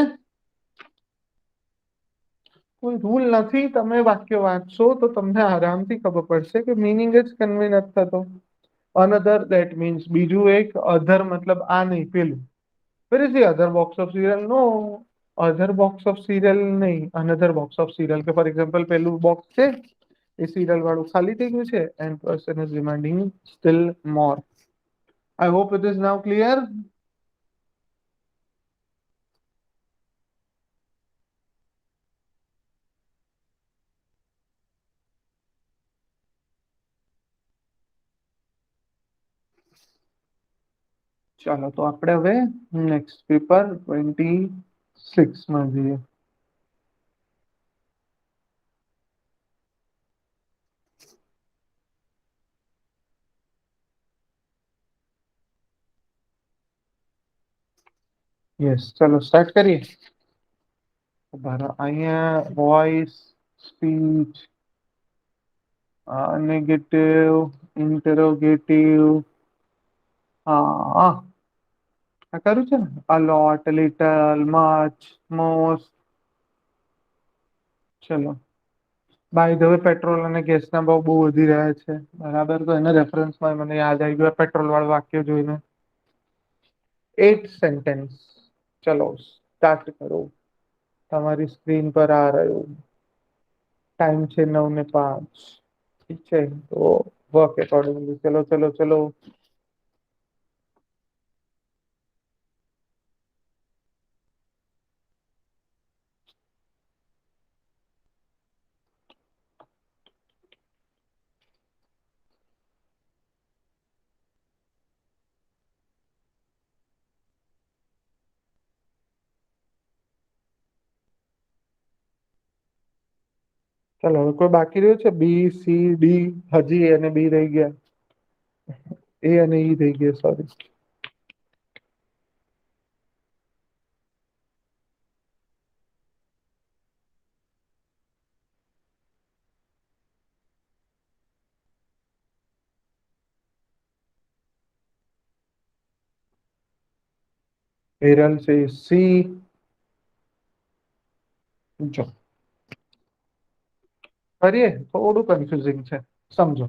કોઈ રૂલ નથી. તમે વાક્ય વાંચશો તો તમને આરામથી ખબર પડશે કે મિનિંગ જ કન્વે નથી થતો. અનધર દેટ મીન્સ બીજું એક. અધર મતલબ આ નહીં પેલું. Where is the other box of cereal? No other box of cereal નહીં, અનધર બોક્સ ઓફ સિરિયલ. કે ફોર એક્ઝામ્પલ પેલું બોક્સ છે એ સિરિયલ વાળું ખાલી થઈ ગયું છે and person is reminding still more. I hope it is now clear. ચાલો તો આપણે હવે નેક્સ્ટ પેપર 26 માં જઈએ. યસ ચલો સ્ટાર્ટ કરીએ. અહીંયા વોઇસ, સ્પીચ, નેગેટિવ, ઇન્ટરોગેટિવ. હા આ કર્યું છે ને. A lot, little, much, most. ચલો. બાય ધ વે પેટ્રોલ અને ગેસના ભાવ બહુ વધી રહ્યા છે. બરાબર. તો એના રેફરન્સમાં મને યાદ આવી ગયું પેટ્રોલ વાળું વાક્ય જોઈને. 8 સેન્ટેન્સ. ચલો સ્ટાર્ટ કરો. તમારી સ્ક્રીન પર આ રહ્યું, ટાઈમ છે 9:05. ઠીક છે, તો વર્ક એકોર્ડિંગલી. ચલો ચલો ચલો. ચાલો, હવે કોઈ બાકી રહ્યું છે? બી, સી, ડી. હજી અને બી રહી ગયા. એ અને ઈ રહી ગયા, સોરી. હિરલ છે સી. જો કરીએ, થોડું કન્ફ્યુઝિંગ છે, સમજો.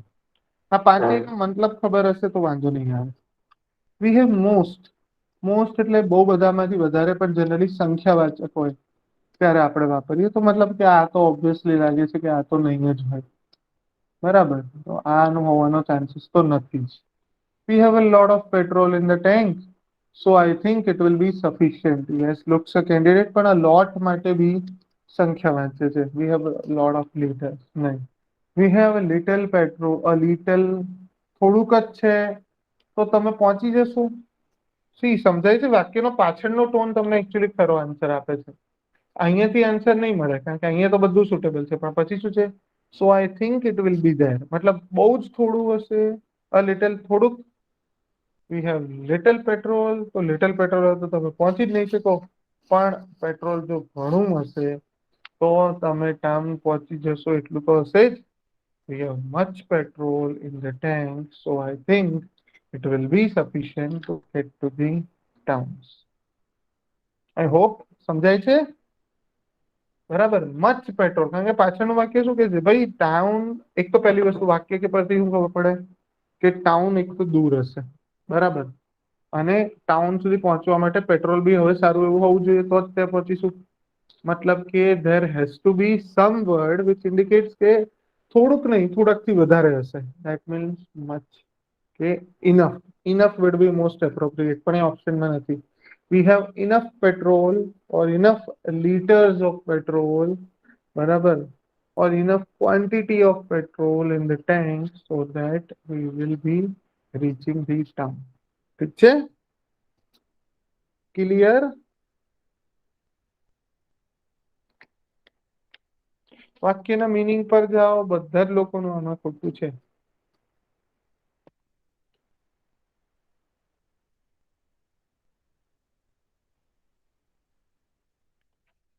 આ પાંચેય મતલબ ખબર હશે તો વાંધો નહીં આવે. We have most. મોસ્ટ એટલે બહુ બધામાંથી વધારે, પણ જનરલી સંખ્યાવાચક હોય ત્યારે આપણે વાપરીએ. તો મતલબ કે આ તો ઓબ્વિયસલી લાગે છે કે આ તો નહીં જ હોય. બરાબર, તો આનું હોવાનો ચાન્સીસ તો નથી જ. We have a lot of petrol in the tank, so I think it will be sufficient. Yes, looks a candidate, પણ આ lot માટે બી સંખ્યા વાંચે છે. We have a lot of liters. નહીં. We have a little petrol, a little થોડુંક જ છે, તો તમે પહોંચી જશો. સી સમજાય છે? વાક્યનો પાછળનો ટોન તમને એકચ્યુઅલી ખરો આન્સર આપે છે. અહીંયાથી આન્સર નહીં મળે, કારણ કે અહીંયા તો બધું સુટેબલ છે, પણ પછી શું છે? So I think it will be there. મતલબ બહુ જ થોડું હશે, અ લિટલ થોડુંક. વી હેવ લિટલ પેટ્રોલ, તો લિટલ પેટ્રોલ તો તમે પહોંચી જ નહીં શકો. પણ પેટ્રોલ જો ઘણું હશે તો તમે ટાઈમ પહોંચી જશો, એટલું તો હશે જ. We have much petrol in the tank, so I think it will be sufficient to get to the towns. I hope સમજાય છે? બરાબર, મચ પેટ્રોલ. કારણ કે પાછળનું વાક્ય શું કે છે? ભાઈ ટાઉન, એક તો પહેલી વસ્તુ વાક્ય કે પરથી શું ખબર પડે કે ટાઉન એક તો દૂર હશે. બરાબર, અને ટાઉન સુધી પહોંચવા માટે પેટ્રોલ બી હવે સારું એવું હોવું જોઈએ, તો જ ત્યાં પહોંચીશું. મતલબ કે there has to be some word which indicates કે થોડુંક નહીં, થોડાકથી વધારે હશે. That means much, કે enough. Enough would be most appropriate, પણ એ ઓપ્શનમાં નથી. We have enough petrol or enough liters of petrol, બરાબર, or enough quantity of petrol in the tank so that we will be reaching the town. ઠીક છે? Clear? વાક્યના meaning પર જાઓ. બધા જ લોકોનું આમાં ખોટું છે.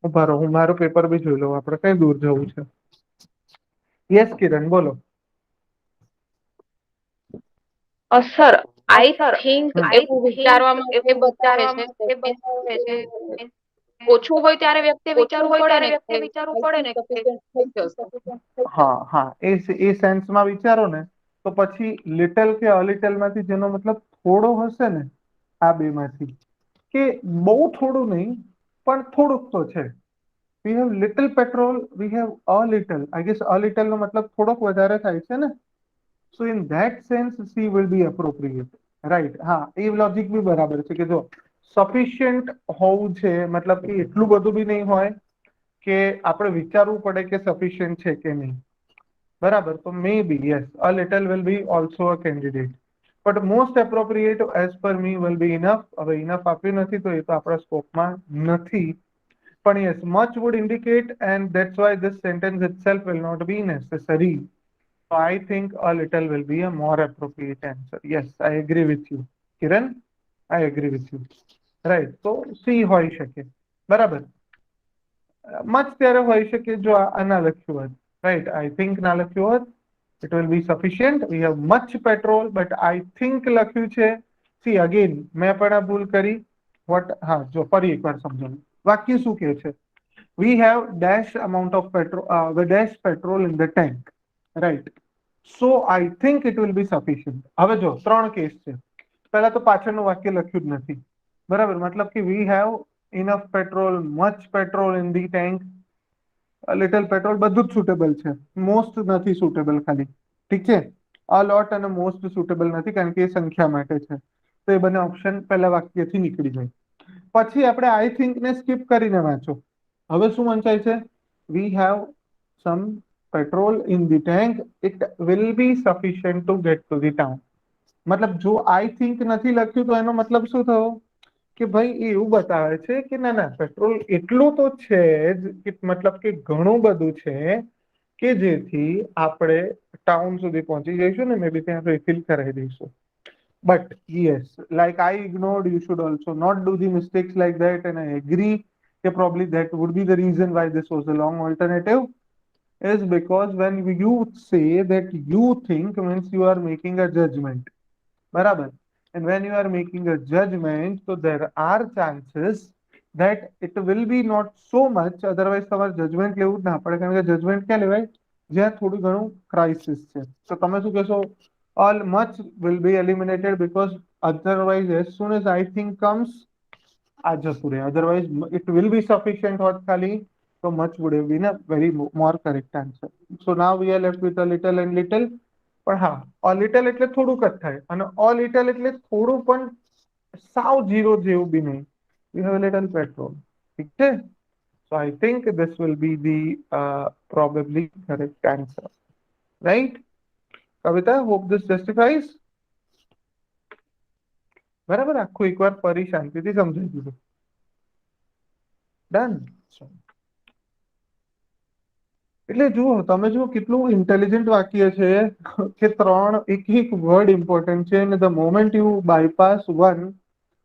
ઉભા રહો, હું મારું પેપર બી જોઈ લઉં. આપણે કઈ દૂર જવું છે? યસ કિરણ, બોલો. Sir, I sir, think I એવું થિંક વિચારવામાં એ એવું બતાવે છે વિચારવામાં કે એ means બતાવે કે છે ઓછું હોય ત્યારે વ્યક્તિ ઓછું વિચારવું હોય પડે ત્યારે ને વ્યક્તિ કે વિચારવું આઈ પડે થિંક ને કે સફિશિયન્ટ થઈ જશે. હા હા, એ સેન્સમાં વિચારો ને, તો પછી લિટલ કે અલિટલ માંથી જેનો મતલબ થોડો હશે ને, આ બે માંથી, કે બહુ થોડું નહીં પણ થોડુંક તો છે. We have little petrol, we have a little. I guess a little નો મતલબ થોડોક વધારે થાય છે ને. So in that sense C will be appropriate. Right, હા, એ લોજિક બી બરાબર છે કે જો સફિશિયન્ટ હોવું છે, મતલબ કે એટલું બધું બી નહીં હોય કે આપણે વિચારવું પડે કે સફિશિયન્ટ છે કે નહીં. બરાબર, તો maybe yes, a little will be also a candidate, but most appropriate as per me will be enough. હવે ઇનફ આપ્યું નથી તો એ તો આપણા સ્કોપમાં નથી. પણ yes, much would indicate and that's why this sentence itself will not be necessary. So I think a little will be a more appropriate answer. Yes, I agree with you. Kiran, I agree with you. Right, તો C હોઈ શકે. બરાબર, much ત્યારે હોઈ શકે જો આ ના લખ્યું હોત. રાઈટ, આઈ થિંક ના લખ્યું હોત, it will be sufficient. We have much petrol, but I think લખ્યું છે. સી અગેન મેં પણ આ ભૂલ કરી. વોટ, હા, જો ફરી એકવાર સમજાવું. વાક્ય શું કહે છે? We have dash amount of petrol, the dash petrol in the tank. Right. So I think it will be sufficient. હવે જો ત્રણ કેસ છે. પહેલા તો પાછળનું વાક્ય લખ્યું જ નથી. બરાબર, મતલબ કે we have enough petrol, much petrol in the tank, little petrol, બધું જ સુટેબલ છે. મોસ્ટ નથી સુટેબલ ખાલી. ઠીક છે. અ લોટ અને મોસ્ટ સુટેબલ નથી કારણ કે એ સંખ્યા માટે છે. તો એ બંને ઓપ્શન પહેલા વાક્યથી નીકળી જાય. પછી આપણે આઈ થિંક ને સ્કીપ કરીને વાંચો. હવે શું વંચાય છે? We have sum petrol in the tank, it will B sufficient two gate to the town. મતલબ જો આઈ થિંક નથી લખ્યું તો એનો મતલબ શું થયો કે ભાઈ એ એવું બતાવે છે કે ના ના પેટ્રોલ એટલું તો છે જ કે મતલબ કે ઘણું બધું છે કે જેથી આપણે ટાઉન સુધી પહોંચી જઈશું ને મે બી ત્યાં રિફિલ કરાવી દઈશું. But yes, like I ignored, you should also not do the mistakes like that. And I agree that probably that would be the reason why this was a long alternative. Is because when you say that you think means you are making a judgment. Barabar. And when you are making a judgment, so there are chances that it will be not so much. Otherwise, તમારે judgment લેવું જ ના પડે કારણ કે judgment ક્યાં લેવાય? જ્યાં થોડું ઘણું crisis છે. તો તમે શું કહેશો? All much will be eliminated because otherwise, as soon as I think comes, આ જતું રહે. Otherwise, it will be sufficient હોત ખાલી so much would have been a very more correct answer. So now we are left with a little and little. પણ હા, a little એટલે થોડુંક જ થાય અને a little એટલે થોડું પણ સાવ ઝીરો જેવું બી નહીં. We have a little petrol. ઠીક છે? So I think this will be the probably correct answer. Right? Kavita, hope this justifies. બરાબર, આખું એકવાર ફરી શાંતિથી સમજાવી દીધું. ડન. એટલે જુઓ તમે જુઓ કેટલું ઇન્ટેલિજન્ટ વાક્ય છે કે ત્રણ એક એક વર્ડ ઇમ્પોર્ટન્ટ છે અને the moment you bypass one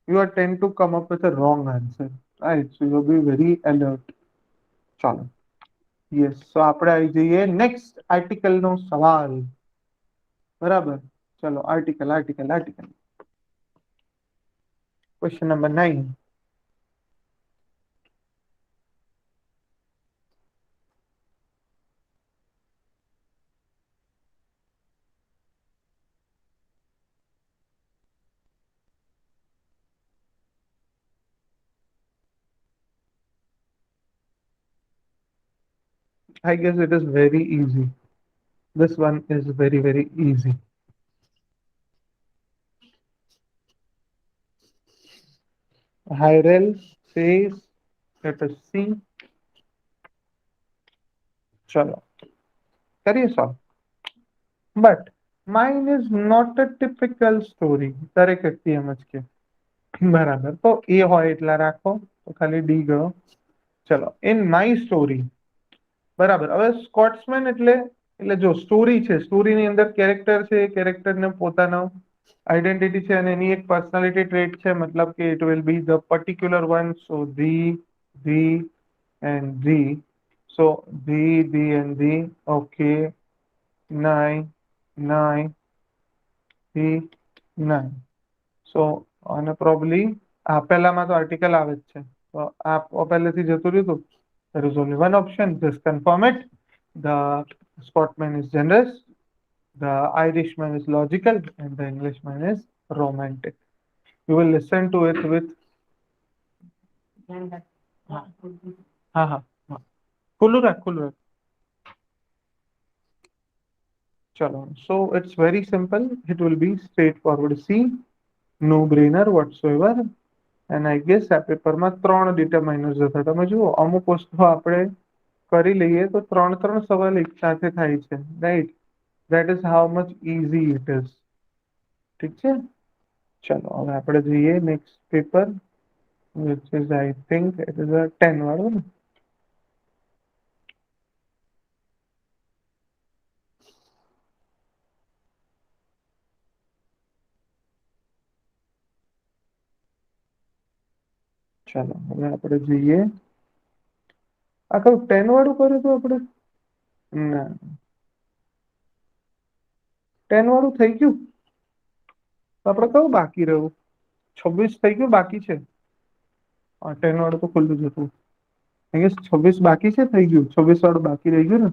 you are tend to come up with a wrong answer, right? So you'll be very alert. ચાલો, યસ. તો આપણે આવી જઈએ નેક્સ્ટ આર્ટિકલ નો સવાલ. બરાબર, ચલો article article article question number 9. I guess it is very easy. This one is very, very easy. Hyrel says, let us see. ચલો કરીએ solve. But mine is not a typical story. દરેક વ્યક્તિ એમ જ કે બરાબર, તો એ હોય એટલા રાખો તો ખાલી ડી ગયો. ચલો, ઇન માય સ્ટોરી. બરાબર, હવે સ્કોટ્સમેન એટલે જો સ્ટોરી છે, સ્ટોરીની અંદર કેરેક્ટર છે, કેરેક્ટરને પોતાનો આઈડેન્ટિટી છે અને એની એક પર્સનાલિટી ટ્રેટ છે, મતલબ કે it will B the particular one. So the end the. So the end the. Okay. 9 9 the 9. સો અને પ્રોબલી આ પહેલામાં તો આર્ટિકલ આવે જ છે તો આ પહેલેથી જતું રહ્યું હતું. there is only one option, just confirm it. The Scotsman is generous, the Irishman is logical, and the Englishman is romantic. You will listen to it with હા હા હા, ખુલ્લું રાખ ખુલ્લું રાખ. ચલો, so it's very simple. It will be straightforward. C, no brainer whatsoever. and I guess આ પેપરમાં 3 ડિટરમાઇનર્સ હતા. તમે જુઓ અમુક વસ્તુ આપણે કરી લઈએ તો 3 સવાલ એક સાથે થાય છે, right? That is how much easy it is. ઠીક છે. ચલો હવે આપણે જોઈએ next paper, which is I think it is a 10 વાળું ને. ચાલો હવે આપણે જોઈએ. આ કયું 10 વાળું કર્યું હતું આપણે? ના, 10 વાળું થઈ ગયું. તો આપણે કયું બાકી રહ્યું? 26 થઈ ગયું બાકી છે. 10 વાળું તો ખુલ્લું જ હતું. I guess 26 બાકી છે, થઈ ગયું. 26 વાળું બાકી રહી ગયું ને.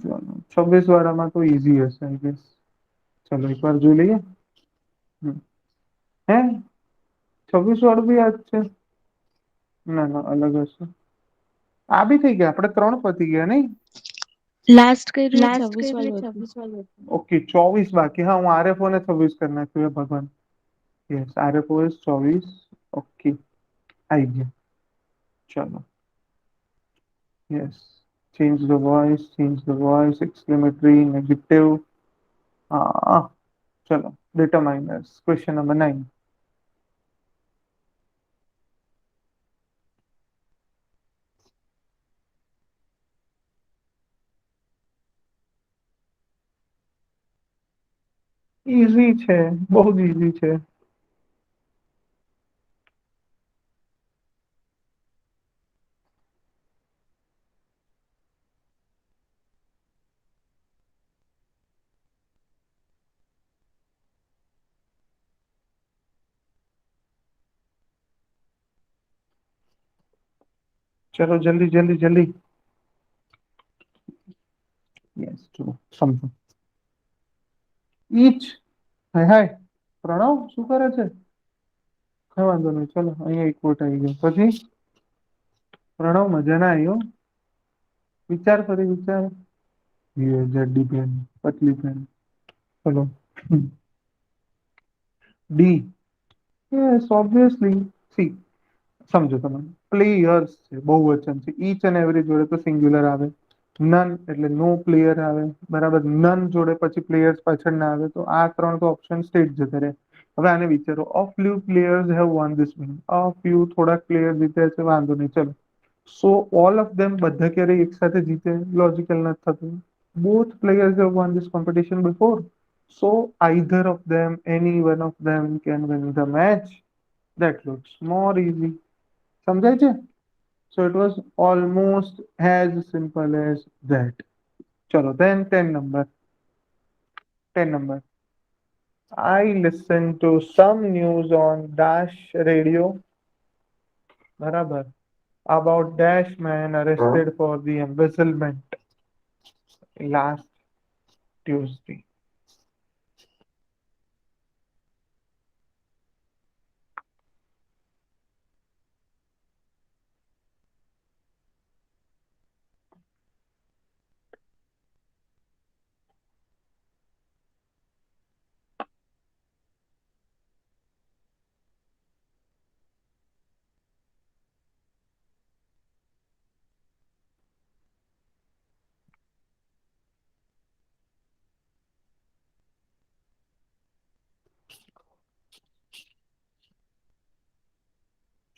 ચાલો 26 વાળામાં તો ઈઝી હશે આઈ ગેસ. ચલો એકવાર જોઈ લઈએ. હે 26 વાળું બી યાદ છે? ના ના, અલગ હશે. આ બી થઈ ગયા, આપણે 3 પતી ગયા નહીં? લાસ્ટ કર્યું એ લાસ્ટ 26 કર્યું એ વાળું હતું. 26 વાળું હતું. ઓકે, 24 બાકી. હા, હું આરએફઓ ને 26 કરી નાખ્યું. હે ભગવાન. Yes, RFO is 24. ઓકે, આવી ગયા. ચલો. Yes. change the voice, exclamatory, negative. ચલો, determiners. Question number 9. ઈઝી છે, બહુ જ ઈઝી છે. ચલો, જલ્દી જલ્દી જલ્દી. યસ, ચલો સમજો. ઈચ. હાય હાય, પ્રણવ શું કરે છે? કઈ વાંધો નહીં, ચલો અહીંયા એક વોટ આવી ગયો. પછી પ્રણવ મજા ના આવ્યો. વિચાર ફરી વિચાર. જાડી પેન, પતલી પેન. ચલો. ડી. Yes, obviously. સી. સમજો તમે. પ્લેયર્સ છે, બહુવચન છે. ઈચ અને એવરી જોડે તો સિંગ્યુલર આવે. નન એટલે નો પ્લેયર આવે. બરાબર. નન જોડે પછી પ્લેયર્સ પાછળ ના આવે, તો આ 3 તો ઓપ્શન સ્ટેટ જતા રહે. હવે આને વિચારો. A few players have one this game. A few થોડાક પ્લેયર જીત્યા છે, વાંધો નહીં, ચલો. સો ઓલ ઓફ ધેમ બધા ક્યારેય એક સાથે જીતે? લોજિકલ નથી થતું. Both players have won this competition before, so either of them, any one of them can win the match. That looks more easy. સમજાય છે? So it was almost as simple as that. ચલો, then 10 number. 10 number. I listen to some news on Dash radio. બરાબર. About Dash man arrested for the embezzlement last Tuesday.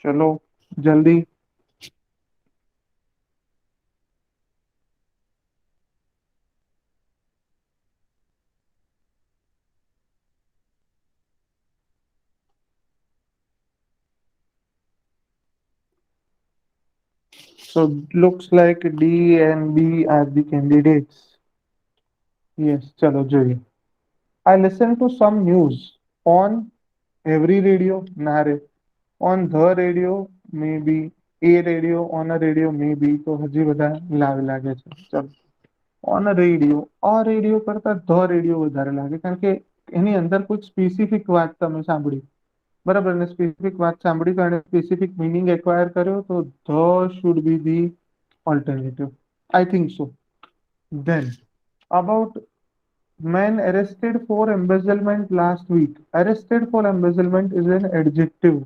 ચલો જલ્દી. So looks like D and B are the candidates. Yes, ચલો જોઈએ. I listen to some news on every radio. ના રે. On the radio, maybe. A radio, on a radio, maybe. તો હજી બધા લાગે છે. ચલો. On a radio. આ રેડિયો કરતા ધ રેડિયો વધારે લાગે, કારણ કે એની અંદર કોઈ સ્પેસિફિક વાત તમે સાંભળી. બરાબર ને? સ્પેસિફિક વાત સાંભળી તો એને સ્પેસિફિક મિનિંગ એક્વાયર કર્યો, તો the should be the alternative. I think so. Then about man arrested for embezzlement last week. Arrested for embezzlement is an adjective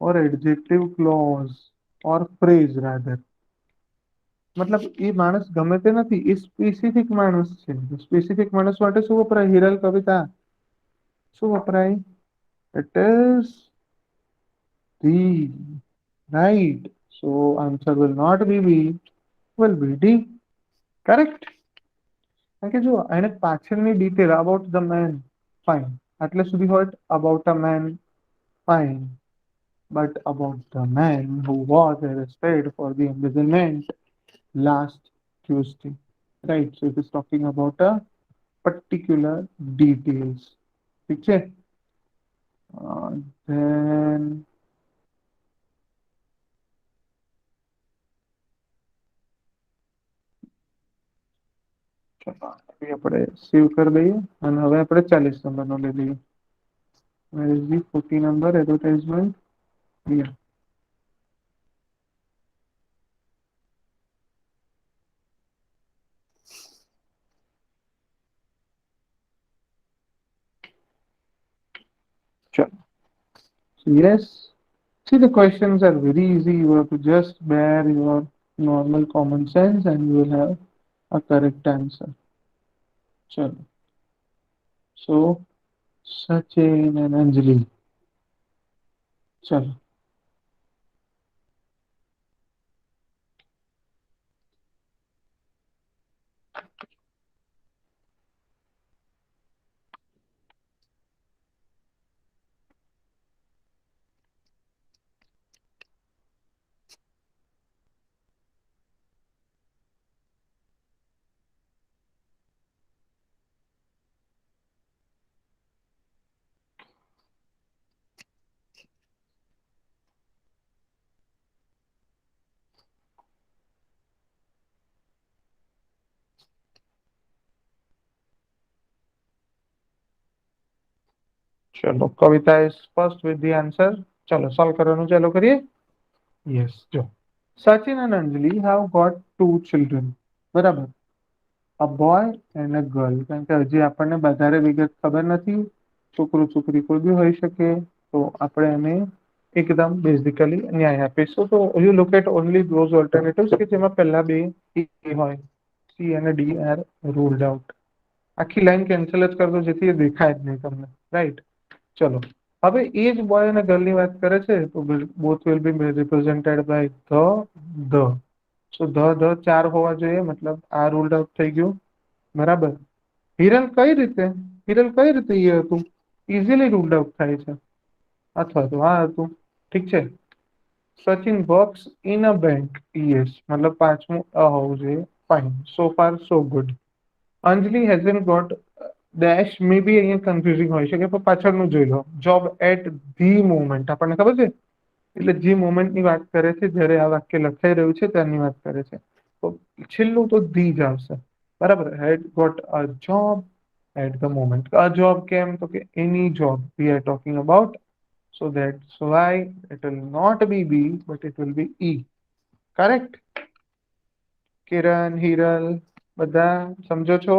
or adjective clause or phrase rather. મતલબ એ માણસ ગમે તે નથી, એ specific માણસ છે. Specific માણસ માટે શું વપરાય? હિરલ કવિતા શું વપરાય? It is the right. So answer will not be B, will be D. Correct? કારણ કે જો એને પાછળની detail about the man fine આટલે સુધી hot about a man fine, but about the man who was arrested for the embezzlement last Tuesday. Right, so it is talking about a particular details. ઠીક છે. Then આપણે સેવ કરી દઈએ અને હવે આપણે 40 નંબરનો લઈ લઈએ. Where is the 40 number advertisement? Yeah. Sure. So yes, see the questions are very easy. You have to just bear your normal common sense and you will have a correct answer. Chalo. So Sachin and Anjali. Chalo. ચલો કવિતા is first with the answer. ચલો solve કરવાનું ચાલુ કરીએ. Yes જો Sachin and Anjali have got two children. બરાબર. A boy and a girl. કારણ કે હજી આપણને વધારે વિગત ખબર નથી. છોકરો છોકરી કોઈ બી હોઈ શકે. તો આપણે એને એકદમ બેઝિકલી ન્યાય આપીશું. તો you look at only those alternatives કે જેમાં પહેલા બે એ હોય. સી અને ડી આર રૂલ્ડ આઉટ. આખી લાઈન કેન્સલ જ કરજો જેથી એ દેખાય જ નહીં તમને. રાઈટ. ચલો હવે એ જ બોય અને ગર્લની વાત કરે છે તો both will be represented by the so the ચાર હોવા જોઈએ મતલબ આ રૂલ્ડ આઉટ થઈ ગયું. બરાબર. હિરલ કઈ રીતે એ હતું ઇઝીલી રૂલ્ડ આઉટ થાય છે અથવા તો આ હતું. ઠીક છે. Sachin works in a bank yes મતલબ પાંચમું હોવું જોઈએ. Fine so far so good. Anjali hasn't got dash maybe અહીંયા કન્ફ્યુઝિંગ હોય શકે પણ પાછળનું જોઈ લો. જોબ એટ ધી મોમેન્ટ આપણને ખબર છે એટલે જે મોમેન્ટની વાત કરે છે જ્યારે આ વાક્ય લખાઈ રહ્યું છે ત્યાંની વાત કરે છે. તો છેલ્લું તો ધી જ આવશે. બરાબર. Had got a job at the moment. A job કેમ તો કે એની job we are talking about. So that's why it will not be B but it will be E. Correct. કિરણ હિરલ બધા સમજો છો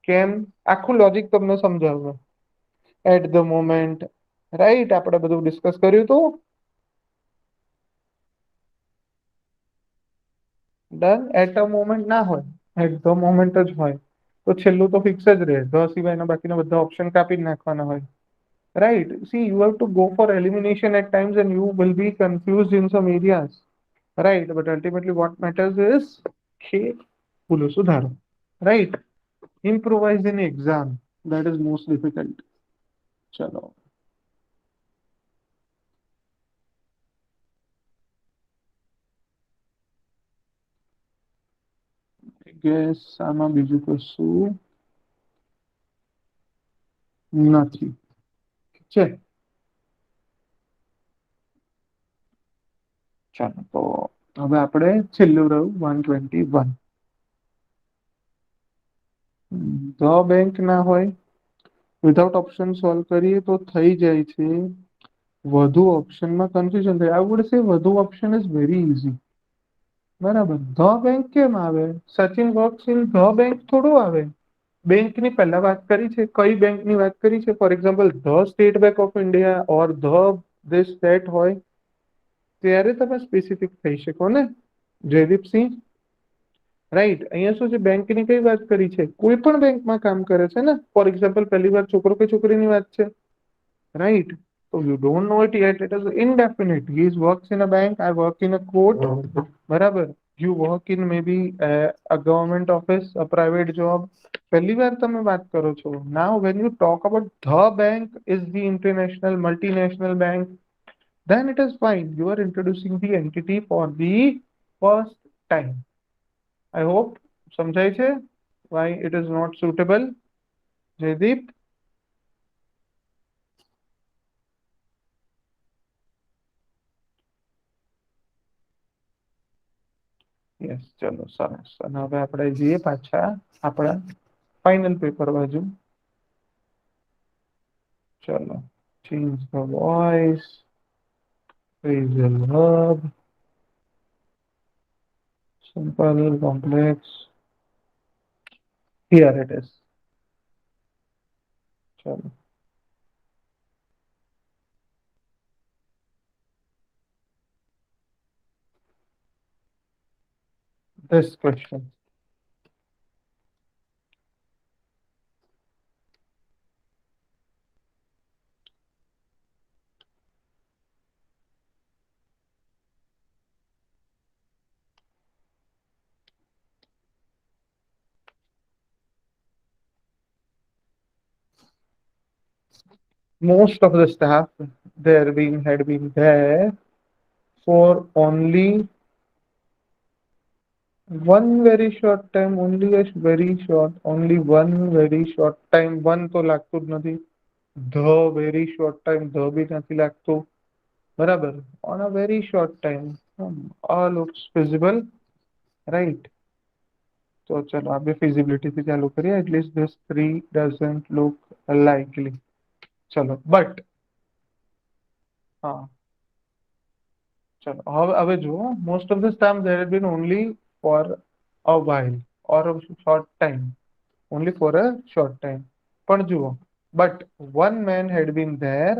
કેમ આખું લોજિક તમને સમજાવું એટ ધ મોમેન્ટ. રાઈટ. આપણે બધું ડિસ્કસ કર્યું હતું. ડન. એટ અ મોમેન્ટ ના હોય એટ ધ મોમેન્ટ જ હોય તો છેલ્લું તો ફિક્સ જ રહે. ધ સિવાયના બાકીના બધા ઓપ્શન કાપી જ નાખવાના હોય. Right. See, you have to go for elimination at times and you will be confused in some areas. Right. But ultimately, what matters is કે ભૂલો સુધારો. Right. Improvise in exam. That is most difficult. ચલો. I guess આમાં બીજું કશું નથી. ઠીક છે. ચાલો તો હવે આપણે છેલ્લું રહ્યું 121. ધ બેંક ના હોય વિધાઉટ ઓપ્શન સોલ્વ કરીએ તો થઈ જાય છે વધુ ઓપ્શનમાં કન્ફ્યુઝન થાય. આઈ વુડ સે વધુ ઓપ્શન ઇઝ વેરી ઇઝી. બરાબર. ધ બેંક કેમ આવે? Sachin works in the bank થોડું આવે. બેંકની પહેલા વાત કરી છે કઈ બેંકની વાત કરી છે for example the state bank of India or the this that હોય ત્યારે તમે સ્પેસિફિક થઈ શકો ને જયદીપસિંહ. રાઈટ. અહીંયા શું છે બેંકની કઈ વાત કરી છે કોઈ પણ બેંકમાં કામ કરે છે ને ફોર એક્ઝામ્પલ પહેલી વાર છોકરો કે છોકરીની વાત છે. Right. So you don't know it yet. It is indefinite. He works in a bank. I work in a court. બરાબર. You work in maybe a government office, a private job. પહેલી વાર તમે વાત કરો છો. Now when you talk about the bank is the international multinational bank, then it is fine. You are introducing the entity for the first time. I hope સમજાય છે why it is not suitable. Jaydeep. Yes. ચલો સરસ. અને હવે આપણે જઈએ પાછા આપણા ફાઇનલ પેપર બાજુ. ચલો change the voice. Phrasal verb. Simple, complex. Here it is. Chalo. This question. Most of the staff had been there for only one very short time, only a very short, only one very short time. One તો લાગતું જ નથી. The very short time, the બી નથી લાગતું. બરાબર. On a very short time. All looks feasible, right? તો ચલો આપણે feasibility થી ચાલુ કરીએ. At least this three doesn't look likely. ચલો but હા ચલો હવે જુઓ most of the time there had been only for a while or a short time, only for a short time. પણ જુઓ but one man had been there,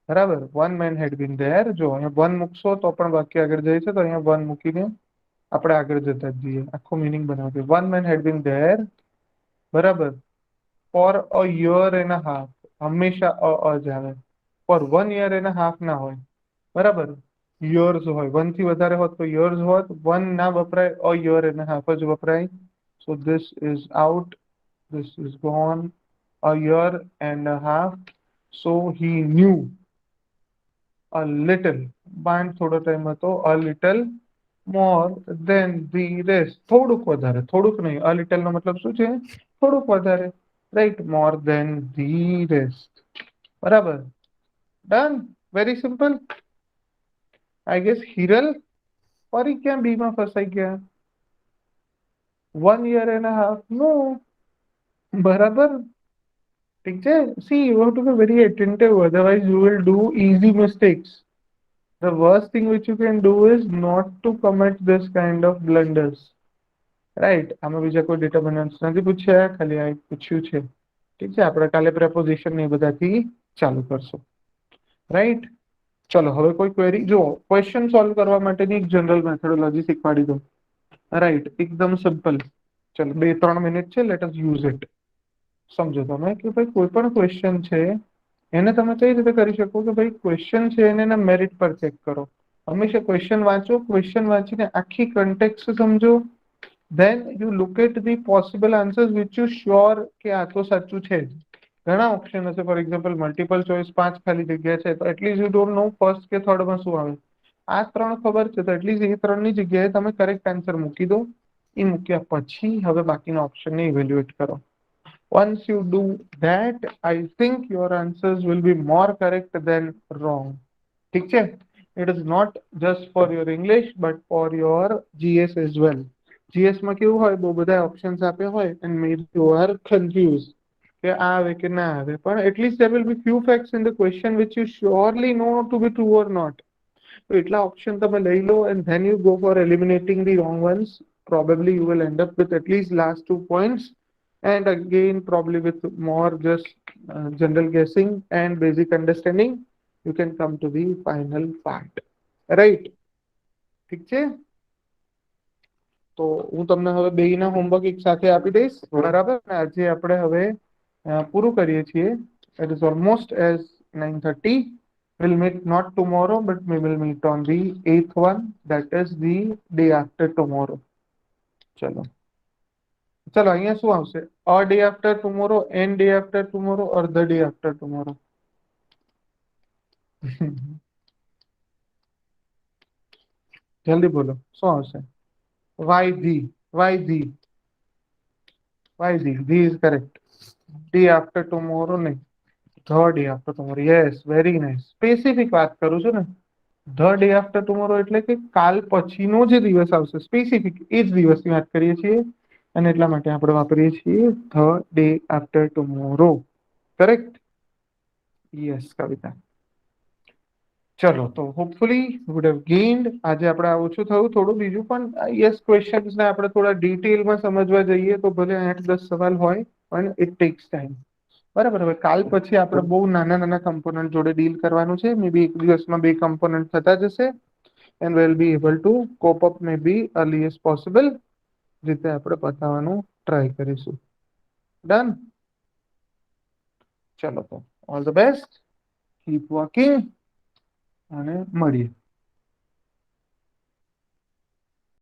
બરાબર. one man had been there. જો અહીંયા one મૂકશો તો પણ વાક્ય આગળ જાય છે, તો અહીંયા one મૂકીને આપણે આગળ જતા જ જઈએ. આખો મિનિંગ બનાવજો. one man had been there, બરાબર, for a year and a half. હંમેશા જ આવે. for 1 year and a half ના હોય, બરાબર. years હોય, 1 થી વધારે હોત તો years હોત. 1 ના વપરાય, a year and a half જ વપરાય. so this is out, this is gone. a year and a half. so he knew a little, બાણ થોડો ટાઈમ હતો, a little more than the rest. થોડુંક વધારે, થોડુંક નહીં, a little નો મતલબ શું છે? થોડુંક વધારે, right? more than the rest. બરાબર. Done. Very simple. I guess Hiral ફરી ક્યાં બી માં ફસાઈ ગયા? 1 year and a half, નો. બરાબર. ઠીક છે. see, you have to be very attentive, otherwise you will do easy mistakes. The worst thing which you can do is not to commit this kind of blunders. Right. આમાં બીજા કોઈ data બનાવવાનું નથી પૂછ્યા, ખાલી આ પૂછ્યું છે. ઠીક છે. આપણે કાલે preposition ને એ બધાથી ચાલુ કરશું. રાઈટ. ચલો હવે કોઈ ક્વેરી જુઓ. ક્વેશ્ચન સોલ્વ કરવા માટેની એક જનરલ મેથોડોલોજી શીખવાડી દો. રાઈટ. એકદમ સિમ્પલ. ચલો 2-3 મિનિટ છે, લેટ અસ યુઝ ઇટ. સમજો તમે કે ભાઈ કોઈ પણ ક્વેશ્ચન છે એને તમે કઈ રીતે કરી શકો કે ભાઈ ક્વેશ્ચન છે એને એના મેરિટ પર ચેક કરો. હંમેશા ક્વેશ્ચન વાંચો, ક્વેશ્ચન વાંચીને આખી કન્ટેક્સ્ટ સમજો. then you look at the possible answers which you sure કે આ તો સાચું છે. ઘણા ઓપ્શન હશે, ફોર એક્ઝામ્પલ મલ્ટિપલ ચોઇસ 5 ખાલી જગ્યા છે, તો at least you don't know first કે થર્ડ માં શું આવે. આ 3 ખબર છે તો એટલીસ્ટ એ 3 ની જગ્યાએ તમે કરેક્ટ આન્સર મૂકી દો. એ મૂક્યા પછી હવે બાકીના ઓપ્શનને ઇવેલ્યુએટ કરો. once you do that, I think your answers will be more correct than wrong. ઠીક છે. it is not just for your English but for your GS as well. GS માં કેવું હોય, બહુ બધા ઓપ્શન્સ આપ્યા હોય and maybe you are confused કે આ આવે કે ના આવે. પણ at least there will be few facts in the question which you surely know to be true or not. તો એટલા ઓપ્શન તમે લઈ લો and then you go for eliminating the wrong ones. Probably you will end up with at least last 2 points, and again probably with more just general guessing and basic understanding you can come to the final part. right? ઠીક છે. તો હું તમને હવે બેયના homework એક સાથે આપી દઈશ, બરાબર. આજે આપણે હવે પૂરું કરીએ છીએ. It is almost as 9:30. We'll meet not tomorrow but we will meet on the 8th one, that is the day after tomorrow. ચલો ચલો અહીંયા શું આવશે? a day after tomorrow, n day after tomorrow or the day after tomorrow? જલ્દી બોલો શું આવશે? why the, why the, why the is correct. day after tomorrow નહીં, the day after tomorrow. yes, very nice. Specific વાત કરું છું ને. the day after tomorrow એટલે કે કાલ પછીનો જે દિવસ આવશે, સ્પેસિફિક એ જ દિવસની વાત કરીએ છીએ અને એટલા માટે આપણે વાપરીએ છીએ the day after tomorrow. Correct? Yes Kavita. ચલો તો હોપફુલી વુડ હેવ ગેઇન્ડ. આજે આપણે ઓછું થયું થોડું, બીજું પણ યસ ક્વેશ્ચન્સ ને આપણે થોડા ડિટેલમાં સમજવા જઈએ તો ભલે 8-10 સવાલ હોય, પણ ઇટ ટેક્સ ટાઈમ. બરાબર. હવે કાલ પછી આપણે બહુ નાના નાના કમ્પોનન્ટ જોડે ડીલ કરવાનું છે. મે બી એક દિવસમાં 2 કમ્પોનન્ટ થતા જશે, and will be able to cope up may be earliest possible રીતે આપણે બતાવવાનું ટ્રાય કરીશું. ડન. ચલો તો all the best, keep working અને મળીએ.